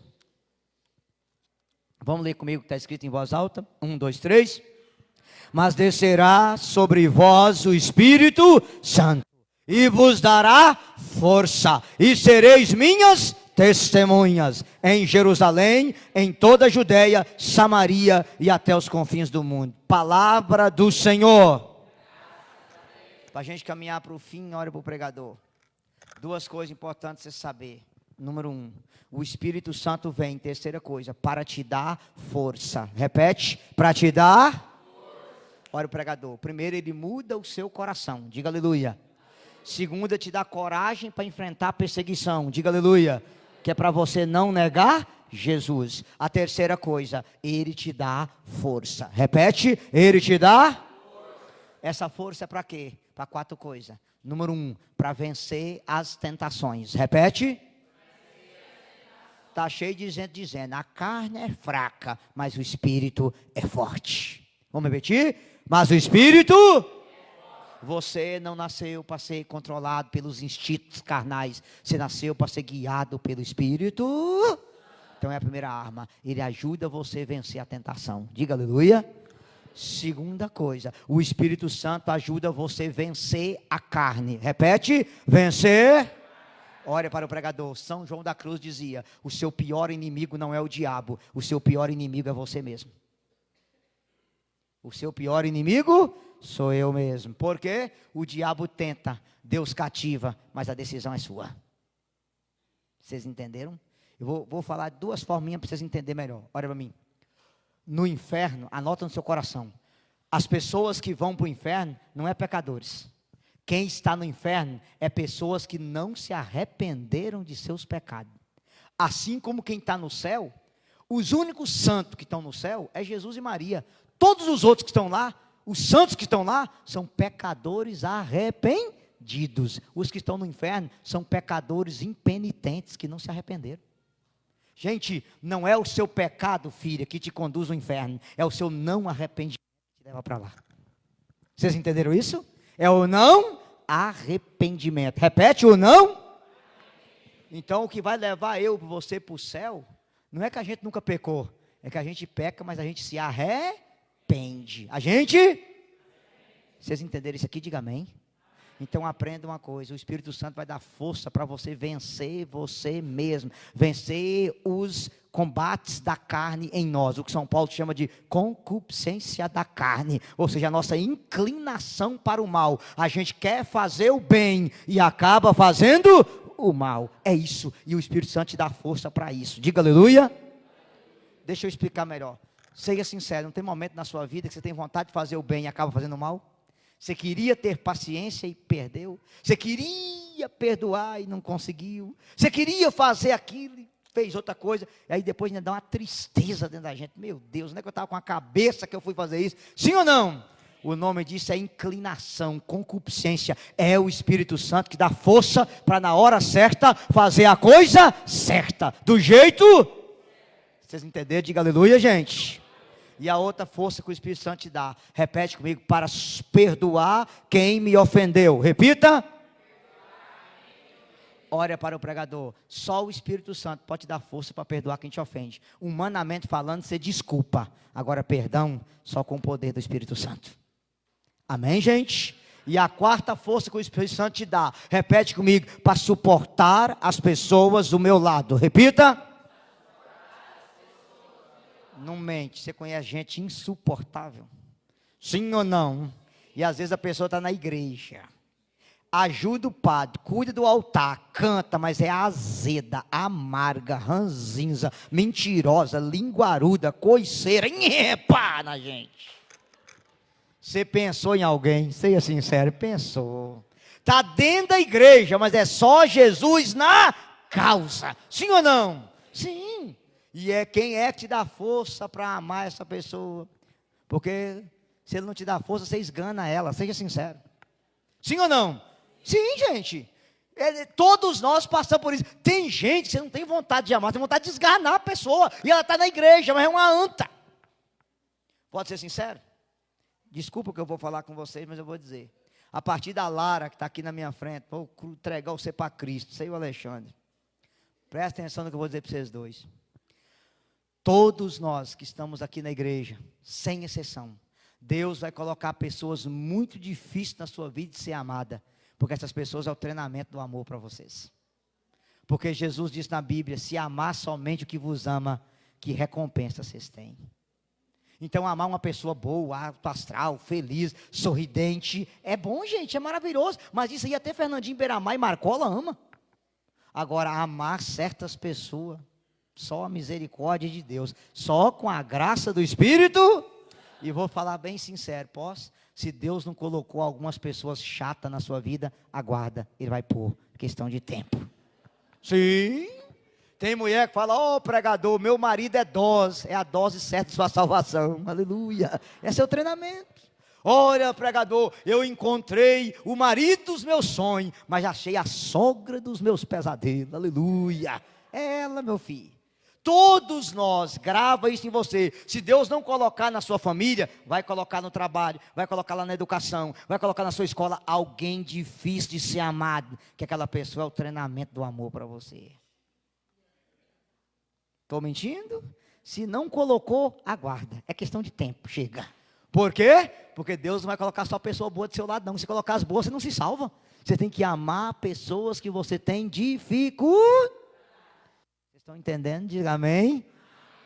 Vamos ler comigo o que está escrito em voz alta? 1, 2, 3. Mas descerá sobre vós o Espírito Santo, e vos dará força, e sereis minhas testemunhas em Jerusalém, em toda a Judéia, Samaria e até os confins do mundo. Palavra do Senhor. Para a gente caminhar para o fim, olha para o pregador. 2 coisas importantes você saber. Número 1, o Espírito Santo vem, terceira coisa, para te dar força. Repete, para te dar força. Olha o pregador. Primeiro, ele muda o seu coração. Diga aleluia. Segunda, te dá coragem para enfrentar a perseguição. Diga aleluia. Que é para você não negar Jesus. A terceira coisa, ele te dá força. Repete, ele te dá força. Essa força é para quê? Para 4 coisas. Número 1, para vencer as tentações. Repete. Está cheio de gente dizendo, a carne é fraca, mas o Espírito é forte. Vamos repetir? Mas o Espírito... Você não nasceu para ser controlado pelos instintos carnais. Você nasceu para ser guiado pelo Espírito. Então é a primeira arma. Ele ajuda você a vencer a tentação. Diga aleluia. Segunda coisa, o Espírito Santo ajuda você a vencer a carne. Repete, vencer. Olha para o pregador. São João da Cruz dizia, o seu pior inimigo não é o diabo. O seu pior inimigo é você mesmo. O seu pior inimigo sou eu mesmo. Porque o diabo tenta, Deus cativa, mas a decisão é sua. Vocês entenderam? Eu vou falar 2 forminhas para vocês entenderem melhor. Olha para mim. No inferno, anota no seu coração. As pessoas que vão para o inferno não é pecadores. Quem está no inferno é pessoas que não se arrependeram de seus pecados. Assim como quem está no céu, os únicos santos que estão no céu é Jesus e Maria. Todos os outros que estão lá, os santos que estão lá, são pecadores arrependidos. Os que estão no inferno são pecadores impenitentes que não se arrependeram. Gente, não é o seu pecado, filha, que te conduz ao inferno. É o seu não arrependimento que te leva para lá. Vocês entenderam isso? É o não arrependimento. Repete, o não. Então, o que vai levar eu e você para o céu, não é que a gente nunca pecou. É que a gente peca, mas a gente se arrepende. A gente... Vocês entenderam isso aqui? Diga amém. Então aprenda uma coisa, o Espírito Santo vai dar força para você vencer você mesmo, vencer os combates da carne em nós, o que São Paulo chama de concupiscência da carne, ou seja, a nossa inclinação para o mal. A gente quer fazer o bem e acaba fazendo o mal, é isso, e o Espírito Santo te dá força para isso. Diga aleluia. Deixa eu explicar melhor. Seja sincero, não tem momento na sua vida que você tem vontade de fazer o bem e acaba fazendo o mal? Você queria ter paciência e perdeu. Você queria perdoar e não conseguiu. Você queria fazer aquilo e fez outra coisa. E aí depois ainda dá uma tristeza dentro da gente. Meu Deus, não é que eu estava com a cabeça que eu fui fazer isso? Sim ou não? O nome disso é inclinação, concupiscência. É o Espírito Santo que dá força para na hora certa fazer a coisa certa. Do jeito... Vocês entenderam? Diga aleluia, gente. E a outra força que o Espírito Santo te dá. Repete comigo. Para perdoar quem me ofendeu. Repita. Olha para o pregador. Só o Espírito Santo pode te dar força para perdoar quem te ofende. Humanamente falando, você desculpa. Agora, perdão, só com o poder do Espírito Santo. Amém, gente? E a quarta força que o Espírito Santo te dá. Repete comigo. Para suportar as pessoas do meu lado. Repita. Não mente, você conhece gente insuportável. Sim ou não? E às vezes a pessoa está na igreja. Ajuda o padre, cuida do altar, canta, mas é azeda, amarga, ranzinza, mentirosa, linguaruda, coiceira, pá na gente. Você pensou em alguém? Seja sincero, pensou. Está dentro da igreja, mas é só Jesus na causa. Sim ou não? Sim. E quem é que te dá força para amar essa pessoa? Porque se ele não te dá força, você esgana ela, seja sincero. Sim ou não? Sim, gente. Todos nós passamos por isso. Tem gente que você não tem vontade de amar, tem vontade de esganar a pessoa. E ela está na igreja, mas é uma anta. Pode ser sincero? Desculpa o que eu vou falar com vocês, mas eu vou dizer. A partir da Lara, que está aqui na minha frente, vou entregar você para Cristo, você e o Alexandre. Presta atenção no que eu vou dizer para vocês dois. Todos nós que estamos aqui na igreja, sem exceção, Deus vai colocar pessoas muito difíceis na sua vida de ser amada, porque essas pessoas é o treinamento do amor para vocês. Porque Jesus diz na Bíblia, se amar somente o que vos ama, que recompensa vocês têm. Então amar uma pessoa boa, alto astral, feliz, sorridente, é bom, gente, é maravilhoso, mas isso aí até Fernandinho Beiramar e Marcola ama. Agora amar certas pessoas, só a misericórdia de Deus, só com a graça do Espírito. E vou falar bem sincero, posso? Se Deus não colocou algumas pessoas chatas na sua vida, aguarda, Ele vai pôr, questão de tempo. Sim, tem mulher que fala, pregador, meu marido é a dose certa de sua salvação, aleluia, esse é o treinamento. Olha, pregador, eu encontrei o marido dos meus sonhos, mas achei a sogra dos meus pesadelos, aleluia, é ela, meu filho. Todos nós, grava isso em você. Se Deus não colocar na sua família, vai colocar no trabalho, vai colocar lá na educação, vai colocar na sua escola alguém difícil de ser amado, que aquela pessoa é o treinamento do amor para você. Estou mentindo? Se não colocou, aguarda, é questão de tempo, chega. Por quê? Porque Deus não vai colocar só pessoa boa do seu lado não. Se colocar as boas, você não se salva. Você tem que amar pessoas que você tem dificuldade. Estão entendendo? Diga amém.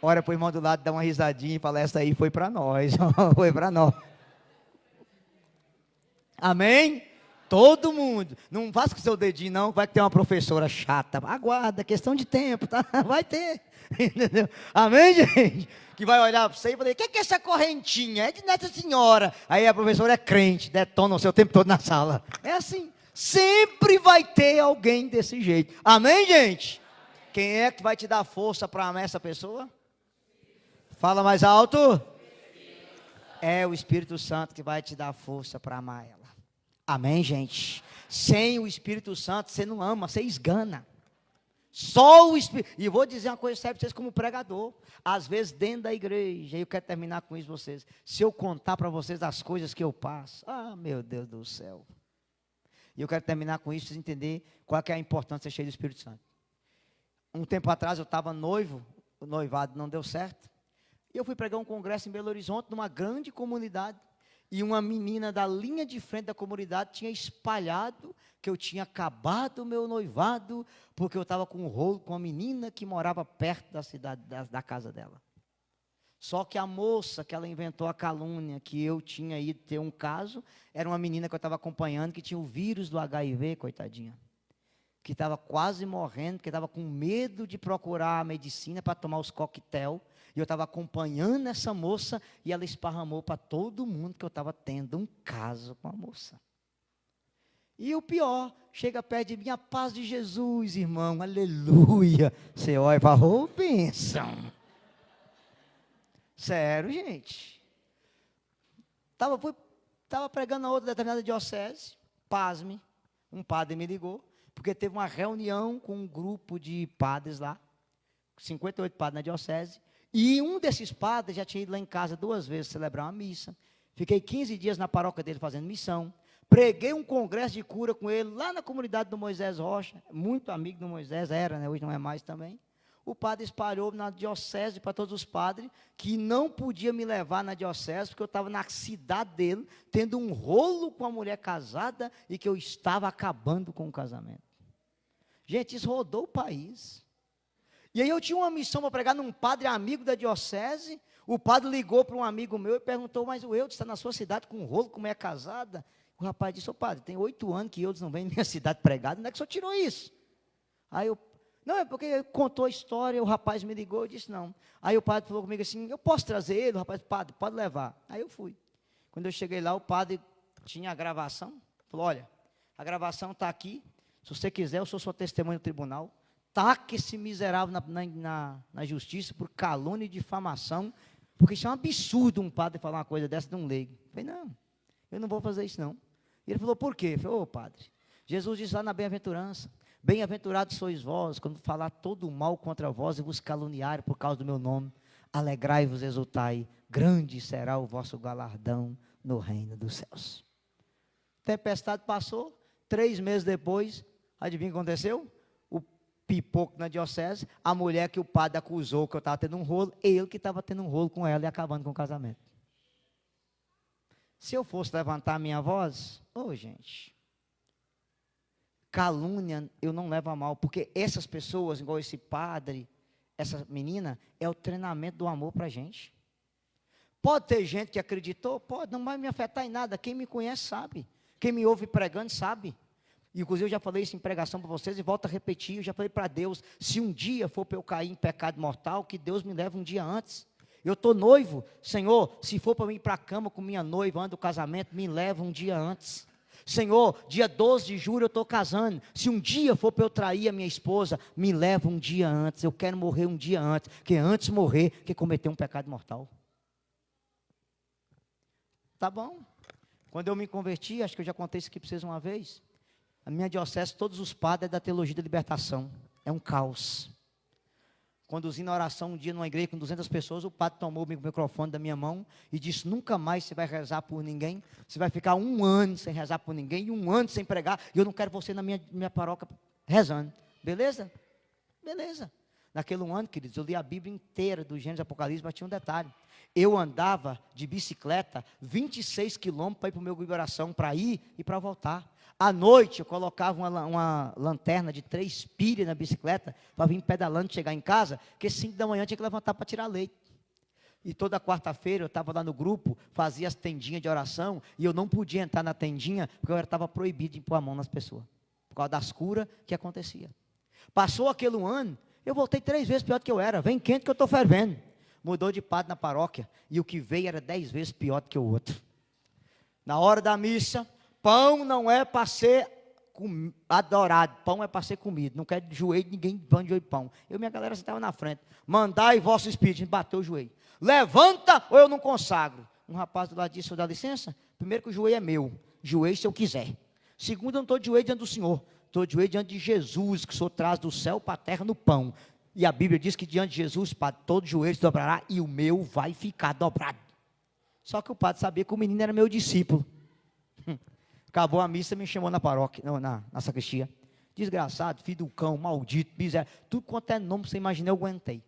Olha para o irmão do lado, dá uma risadinha e fala, essa aí foi para nós. Foi para nós. Amém? Todo mundo. Não faça com seu dedinho não, vai ter uma professora chata. Aguarda, questão de tempo, tá? Vai ter. Entendeu? Amém, gente? Que vai olhar para você e falar, o que é essa correntinha? É de Nossa Senhora. Aí a professora é crente, detona o seu tempo todo na sala. É assim. Sempre vai ter alguém desse jeito. Amém, gente? Quem é que vai te dar força para amar essa pessoa? Fala mais alto. É o Espírito Santo que vai te dar força para amar ela. Amém, gente? Sem o Espírito Santo, você não ama, você esgana. Só o Espírito. E vou dizer uma coisa séria para vocês como pregador. Às vezes dentro da igreja, eu quero terminar com isso vocês. Se eu contar para vocês as coisas que eu passo, meu Deus do céu. E eu quero terminar com isso para vocês entenderem qual que é a importância de ser cheio do Espírito Santo. Um tempo atrás eu estava noivo, o noivado não deu certo. E eu fui pregar um congresso em Belo Horizonte, numa grande comunidade. E uma menina da linha de frente da comunidade tinha espalhado que eu tinha acabado o meu noivado, porque eu estava com um rolo com uma menina que morava perto da cidade, da casa dela. Só que a moça que ela inventou a calúnia, que eu tinha ido ter um caso, era uma menina que eu estava acompanhando, que tinha o vírus do HIV, coitadinha. Que estava quase morrendo, que estava com medo de procurar a medicina para tomar os coquetel. E eu estava acompanhando essa moça e ela esparramou para todo mundo que eu estava tendo um caso com a moça. E o pior, chega perto de mim, a paz de Jesus, irmão, aleluia. Você olha e fala, bênção. Sério, gente. Estava pregando na outra determinada diocese, pasme, um padre me ligou. Porque teve uma reunião com um grupo de padres lá, 58 padres na diocese, E um desses padres já tinha ido lá em casa 2 vezes celebrar uma missa. Fiquei 15 dias na paróquia dele fazendo missão. Preguei um congresso de cura com ele lá na comunidade do Moisés Rocha. Muito amigo do Moisés, era, né? Hoje não é mais também. O padre espalhou na diocese para todos os padres que não podia me levar na diocese, porque eu estava na cidade dele, tendo um rolo com a mulher casada e que eu estava acabando com o casamento. Gente, isso rodou o país. E aí eu tinha uma missão para pregar num padre amigo da diocese. O padre ligou para um amigo meu e perguntou, mas o Eudes está na sua cidade com um rolo, com mulher casada? O rapaz disse, ô padre, tem 8 anos que Eudes não vem na minha cidade pregado, onde é que o senhor tirou isso? Aí eu, não, é porque contou a história, o rapaz me ligou, eu disse não. Aí o padre falou comigo assim, eu posso trazer ele? O rapaz, padre, pode levar. Aí eu fui. Quando eu cheguei lá, o padre tinha a gravação, falou, olha, a gravação está aqui, se você quiser, eu sou sua testemunha no tribunal, taque esse miserável na justiça por calúnia e difamação, porque isso é um absurdo um padre falar uma coisa dessa de um leigo. Eu falei, não, eu não vou fazer isso não. E ele falou, por quê? Eu falei, ô padre, Jesus disse lá na bem-aventurança, bem-aventurados sois vós, quando falar todo o mal contra vós e vos caluniar por causa do meu nome, alegrai-vos, exultai, grande será o vosso galardão no reino dos céus. Tempestade passou, 3 meses depois, adivinha o que aconteceu? O pipoco na diocese, a mulher que o padre acusou que eu estava tendo um rolo, ele que estava tendo um rolo com ela e acabando com o casamento. Se eu fosse levantar a minha voz, gente, calúnia eu não levo a mal, porque essas pessoas, igual esse padre, essa menina, é o treinamento do amor para a gente. Pode ter gente que acreditou, pode, não vai me afetar em nada, quem me conhece sabe, quem me ouve pregando sabe. Inclusive eu já falei isso em pregação para vocês e volto a repetir, eu já falei para Deus, se um dia for para eu cair em pecado mortal, que Deus me leve um dia antes. Eu estou noivo, Senhor, se for para mim ir para a cama com minha noiva antes do casamento, me leva um dia antes. Senhor, dia 12 de julho eu estou casando, se um dia for para eu trair a minha esposa, me leva um dia antes, eu quero morrer um dia antes, que antes morrer que cometer um pecado mortal. Tá bom? Quando eu me converti, acho que eu já contei isso aqui para vocês uma vez, a minha diocese, todos os padres é da teologia da libertação, é um caos. Conduzindo a oração um dia numa igreja com 200 pessoas, o padre tomou o microfone da minha mão e disse, nunca mais você vai rezar por ninguém, você vai ficar 1 ano sem rezar por ninguém, e 1 ano sem pregar, e eu não quero você na minha paróquia rezando, beleza? Beleza. Naquele 1 ano, queridos, eu li a Bíblia inteira do Gênesis e Apocalipse, mas tinha um detalhe, eu andava de bicicleta 26 quilômetros para ir para o meu grupo de oração, para ir e para voltar. À noite eu colocava uma lanterna de 3 pilhas na bicicleta para vir pedalando, chegar em casa, porque 5 da manhã tinha que levantar para tirar leite. E toda quarta-feira eu estava lá no grupo, fazia as tendinhas de oração, e eu não podia entrar na tendinha, porque eu estava proibido de pôr a mão nas pessoas, por causa das curas que acontecia. Passou aquele 1 ano, eu voltei 3 vezes pior do que eu era, vem quente que eu estou fervendo. Mudou de padre na paróquia, e o que veio era 10 vezes pior do que o outro. Na hora da missa, pão não é para ser adorado, pão é para ser comido. Não quero de joelho, ninguém banha de joelho de pão. Eu e minha galera estava na frente. Mandai vosso espírito, a gente bateu o joelho. Levanta ou eu não consagro. Um rapaz do lado disse, eu dá licença? Primeiro que o joelho é meu, joelho se eu quiser. Segundo, eu não estou de joelho diante do Senhor, estou de joelho diante de Jesus, que o Senhor traz do céu para a terra no pão. E a Bíblia diz que diante de Jesus, padre, todo joelho se dobrará e o meu vai ficar dobrado. Só que o padre sabia que o menino era meu discípulo. Acabou a missa, me chamou na paróquia, na sacristia. Desgraçado, filho do cão, maldito, miséria. Tudo quanto é nome, você imagina, eu aguentei.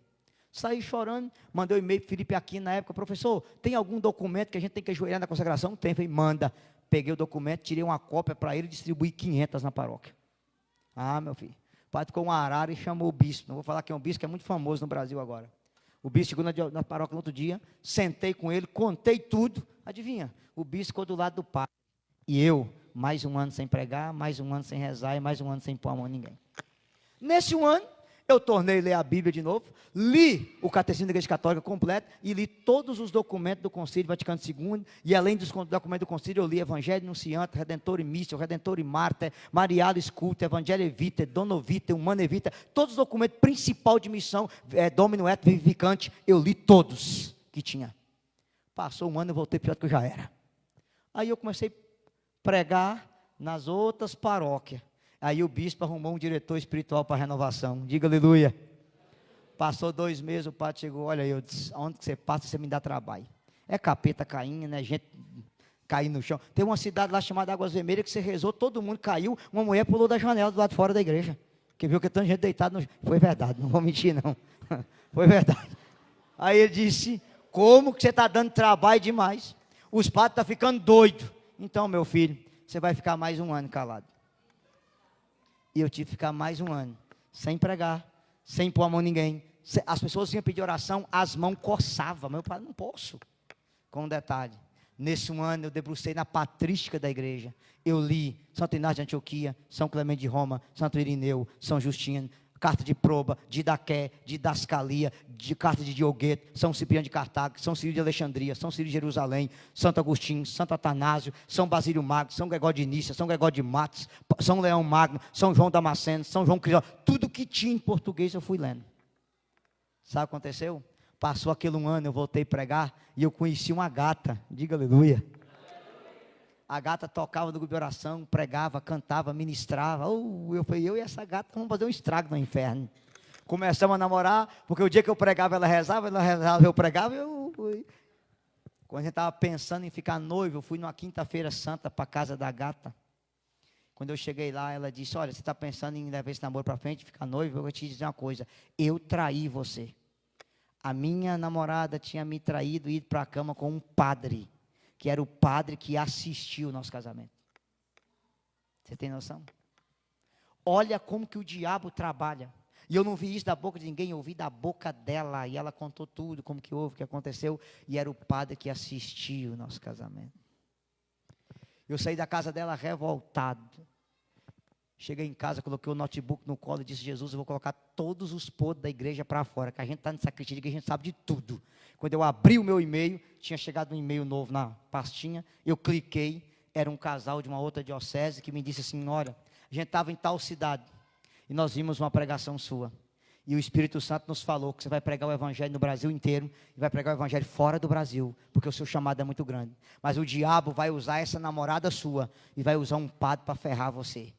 Saí chorando, mandei um e-mail para Felipe aqui na época, professor, tem algum documento que a gente tem que ajoelhar na consagração? Tem, falei, manda. Peguei o documento, tirei uma cópia para ele e distribuí 500 na paróquia. Ah, meu filho. O padre ficou um arara e chamou o bispo. Não vou falar que é um bispo, que é muito famoso no Brasil agora. O bispo chegou na paróquia no outro dia, sentei com ele, contei tudo. Adivinha? O bispo ficou do lado do padre. E eu, mais 1 ano sem pregar, mais 1 ano sem rezar e mais 1 ano sem pôr a mão em ninguém. Nesse 1 ano, eu tornei a ler a Bíblia de novo, li o Catecismo da Igreja Católica completo e li todos os documentos do Concílio Vaticano II, e além dos documentos do Concílio, eu li Evangelho Nunciante, Redentor e Mício, Redentor e Mártir, Marialis Culto, Evangelho Vitae, Dono Vitae, Humane Vitae, todos os documentos principais de missão, Domino et Vivificante, eu li todos que tinha. Passou 1 ano e voltei pior do que eu já era. Aí eu comecei a pregar nas outras paróquias. Aí o bispo arrumou um diretor espiritual para a renovação. Diga aleluia. Passou 2 meses, o padre chegou, olha, eu disse, onde que você passa, você me dá trabalho. É capeta caindo, né? Gente caindo no chão. Tem uma cidade lá chamada Águas Vermelhas que você rezou, todo mundo caiu, uma mulher pulou da janela do lado de fora da igreja. Que viu que tanta gente deitada no chão. Foi verdade, não vou mentir não. Foi verdade. Aí ele disse, como que você está dando trabalho demais? Os padres estão ficando doidos. Então, meu filho, você vai ficar mais 1 ano calado. E eu tive que ficar mais 1 ano, sem pregar, sem pôr a mão em ninguém. As pessoas vinham pedir oração, as mãos coçavam. Meu pai, não posso. Com um detalhe, nesse 1 ano eu debrucei na patrística da igreja. Eu li Santo Inácio de Antioquia, São Clemente de Roma, Santo Irineu, São Justino, carta de Proba, de Daqué, de Dascalia, de carta de Diogueto, São Cipriano de Cartago, São Cirilo de Alexandria, São Cirilo de Jerusalém, Santo Agostinho, Santo Atanásio, São Basílio Magno, São Gregório de Nícia, São Gregório de Matos, São Leão Magno, São João Damasceno, São João Crisóstomo, tudo que tinha em português eu fui lendo. Sabe o que aconteceu? Passou aquele 1 ano, eu voltei a pregar e eu conheci uma gata, diga aleluia. A gata tocava no grupo de oração, pregava, cantava, ministrava. Eu falei, eu e essa gata vamos fazer um estrago no inferno. Começamos a namorar, porque o dia que eu pregava, ela rezava, eu pregava. Quando a gente estava pensando em ficar noivo, eu fui numa quinta-feira santa para a casa da gata. Quando eu cheguei lá, ela disse, olha, você está pensando em levar esse namoro para frente, ficar noivo? Eu vou te dizer uma coisa, eu traí você. A minha namorada tinha me traído e ido para a cama com um padre, que era o padre que assistiu o nosso casamento. Você tem noção? Olha como que o diabo trabalha. E eu não vi isso da boca de ninguém, eu ouvi da boca dela. E ela contou tudo, como que houve, o que aconteceu. E era o padre que assistiu o nosso casamento. Eu saí da casa dela revoltado. Cheguei em casa, coloquei o notebook no colo e disse, Jesus, eu vou colocar todos os podres da igreja para fora, que a gente está nessa crítica, que a gente sabe de tudo. Quando eu abri o meu e-mail, tinha chegado um e-mail novo na pastinha, eu cliquei, era um casal de uma outra diocese que me disse assim, olha, a gente estava em tal cidade, e nós vimos uma pregação sua, e o Espírito Santo nos falou que você vai pregar o evangelho no Brasil inteiro, e vai pregar o evangelho fora do Brasil, porque o seu chamado é muito grande, mas o diabo vai usar essa namorada sua, e vai usar um padre para ferrar você.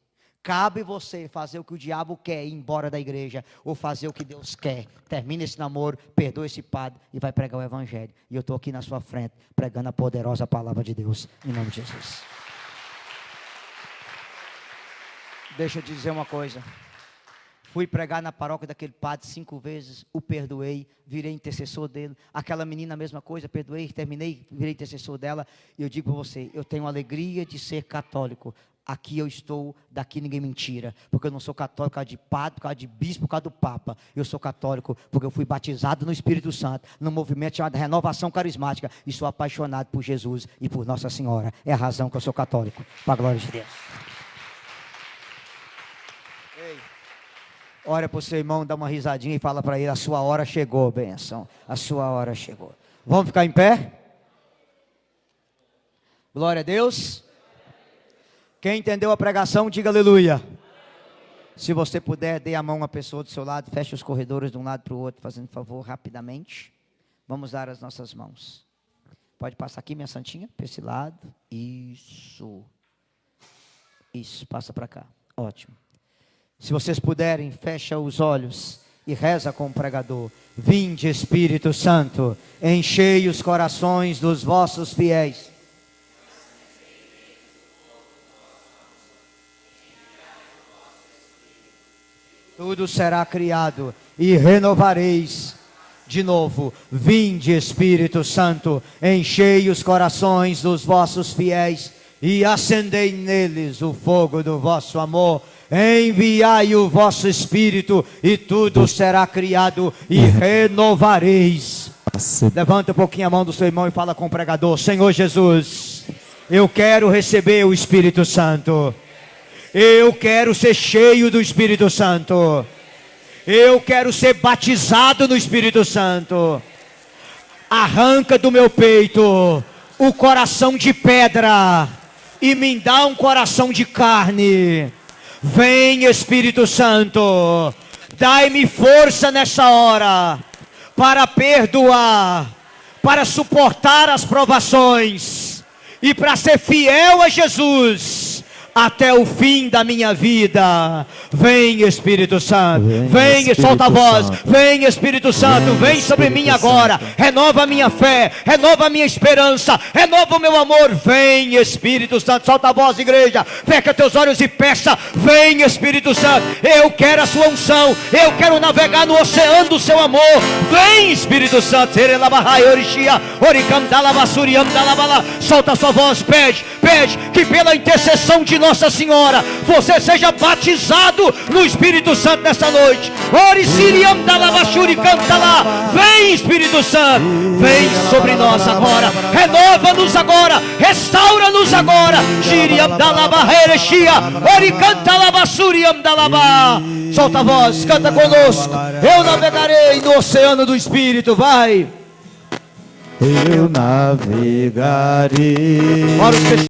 Cabe você fazer o que o diabo quer, ir embora da igreja, ou fazer o que Deus quer. Termina esse namoro, perdoa esse padre e vai pregar o evangelho. E eu estou aqui na sua frente, pregando a poderosa palavra de Deus, em nome de Jesus. Deixa eu te dizer uma coisa. Fui pregar na paróquia daquele padre 5 vezes, o perdoei, virei intercessor dele. Aquela menina, a mesma coisa, perdoei, terminei, virei intercessor dela. E eu digo para você, eu tenho alegria de ser católico. Aqui eu estou, daqui ninguém me tira, porque eu não sou católico por causa de padre, por causa de bispo, por causa do papa. Eu sou católico porque eu fui batizado no Espírito Santo, num movimento chamado Renovação Carismática, e sou apaixonado por Jesus e por Nossa Senhora. É a razão que eu sou católico, para a glória de Deus. Ei, olha para o seu irmão, dá uma risadinha e fala para ele, a sua hora chegou, bênção, a sua hora chegou. Vamos ficar em pé? Glória a Deus. Quem entendeu a pregação, diga aleluia. Se você puder, dê a mão à pessoa do seu lado, feche os corredores de um lado para o outro, fazendo favor, rapidamente. Vamos dar as nossas mãos. Pode passar aqui, minha santinha, para esse lado. Isso. Isso, passa para cá. Ótimo. Se vocês puderem, fecha os olhos e reza com o pregador. Vinde, Espírito Santo, enchei os corações dos vossos fiéis. Tudo será criado e renovareis de novo. Vinde, Espírito Santo, enchei os corações dos vossos fiéis e acendei neles o fogo do vosso amor. Enviai o vosso Espírito e tudo será criado e renovareis. Levanta um pouquinho a mão do seu irmão e fala com o pregador. Senhor Jesus, eu quero receber o Espírito Santo. Eu quero ser cheio do Espírito Santo. Eu quero ser batizado no Espírito Santo. Arranca do meu peito o coração de pedra e me dá um coração de carne. Vem, Espírito Santo, dai-me força nessa hora para perdoar, para suportar as provações e para ser fiel a Jesus até o fim da minha vida. Vem, Espírito Santo, vem, solta a voz, vem, Espírito Santo, vem sobre mim agora, renova a minha fé, renova a minha esperança, renova o meu amor. Vem, Espírito Santo, solta a voz, igreja, fecha teus olhos e peça. Vem, Espírito Santo, eu quero a sua unção, eu quero navegar no oceano do seu amor. Vem, Espírito Santo, solta a sua voz, pede que pela intercessão de Nossa Senhora, você seja batizado no Espírito Santo nessa noite. Vem, Espírito Santo, vem sobre nós agora, renova-nos agora, restaura-nos agora. Solta a voz, canta conosco. Eu navegarei no oceano do Espírito, vai. Eu navegarei.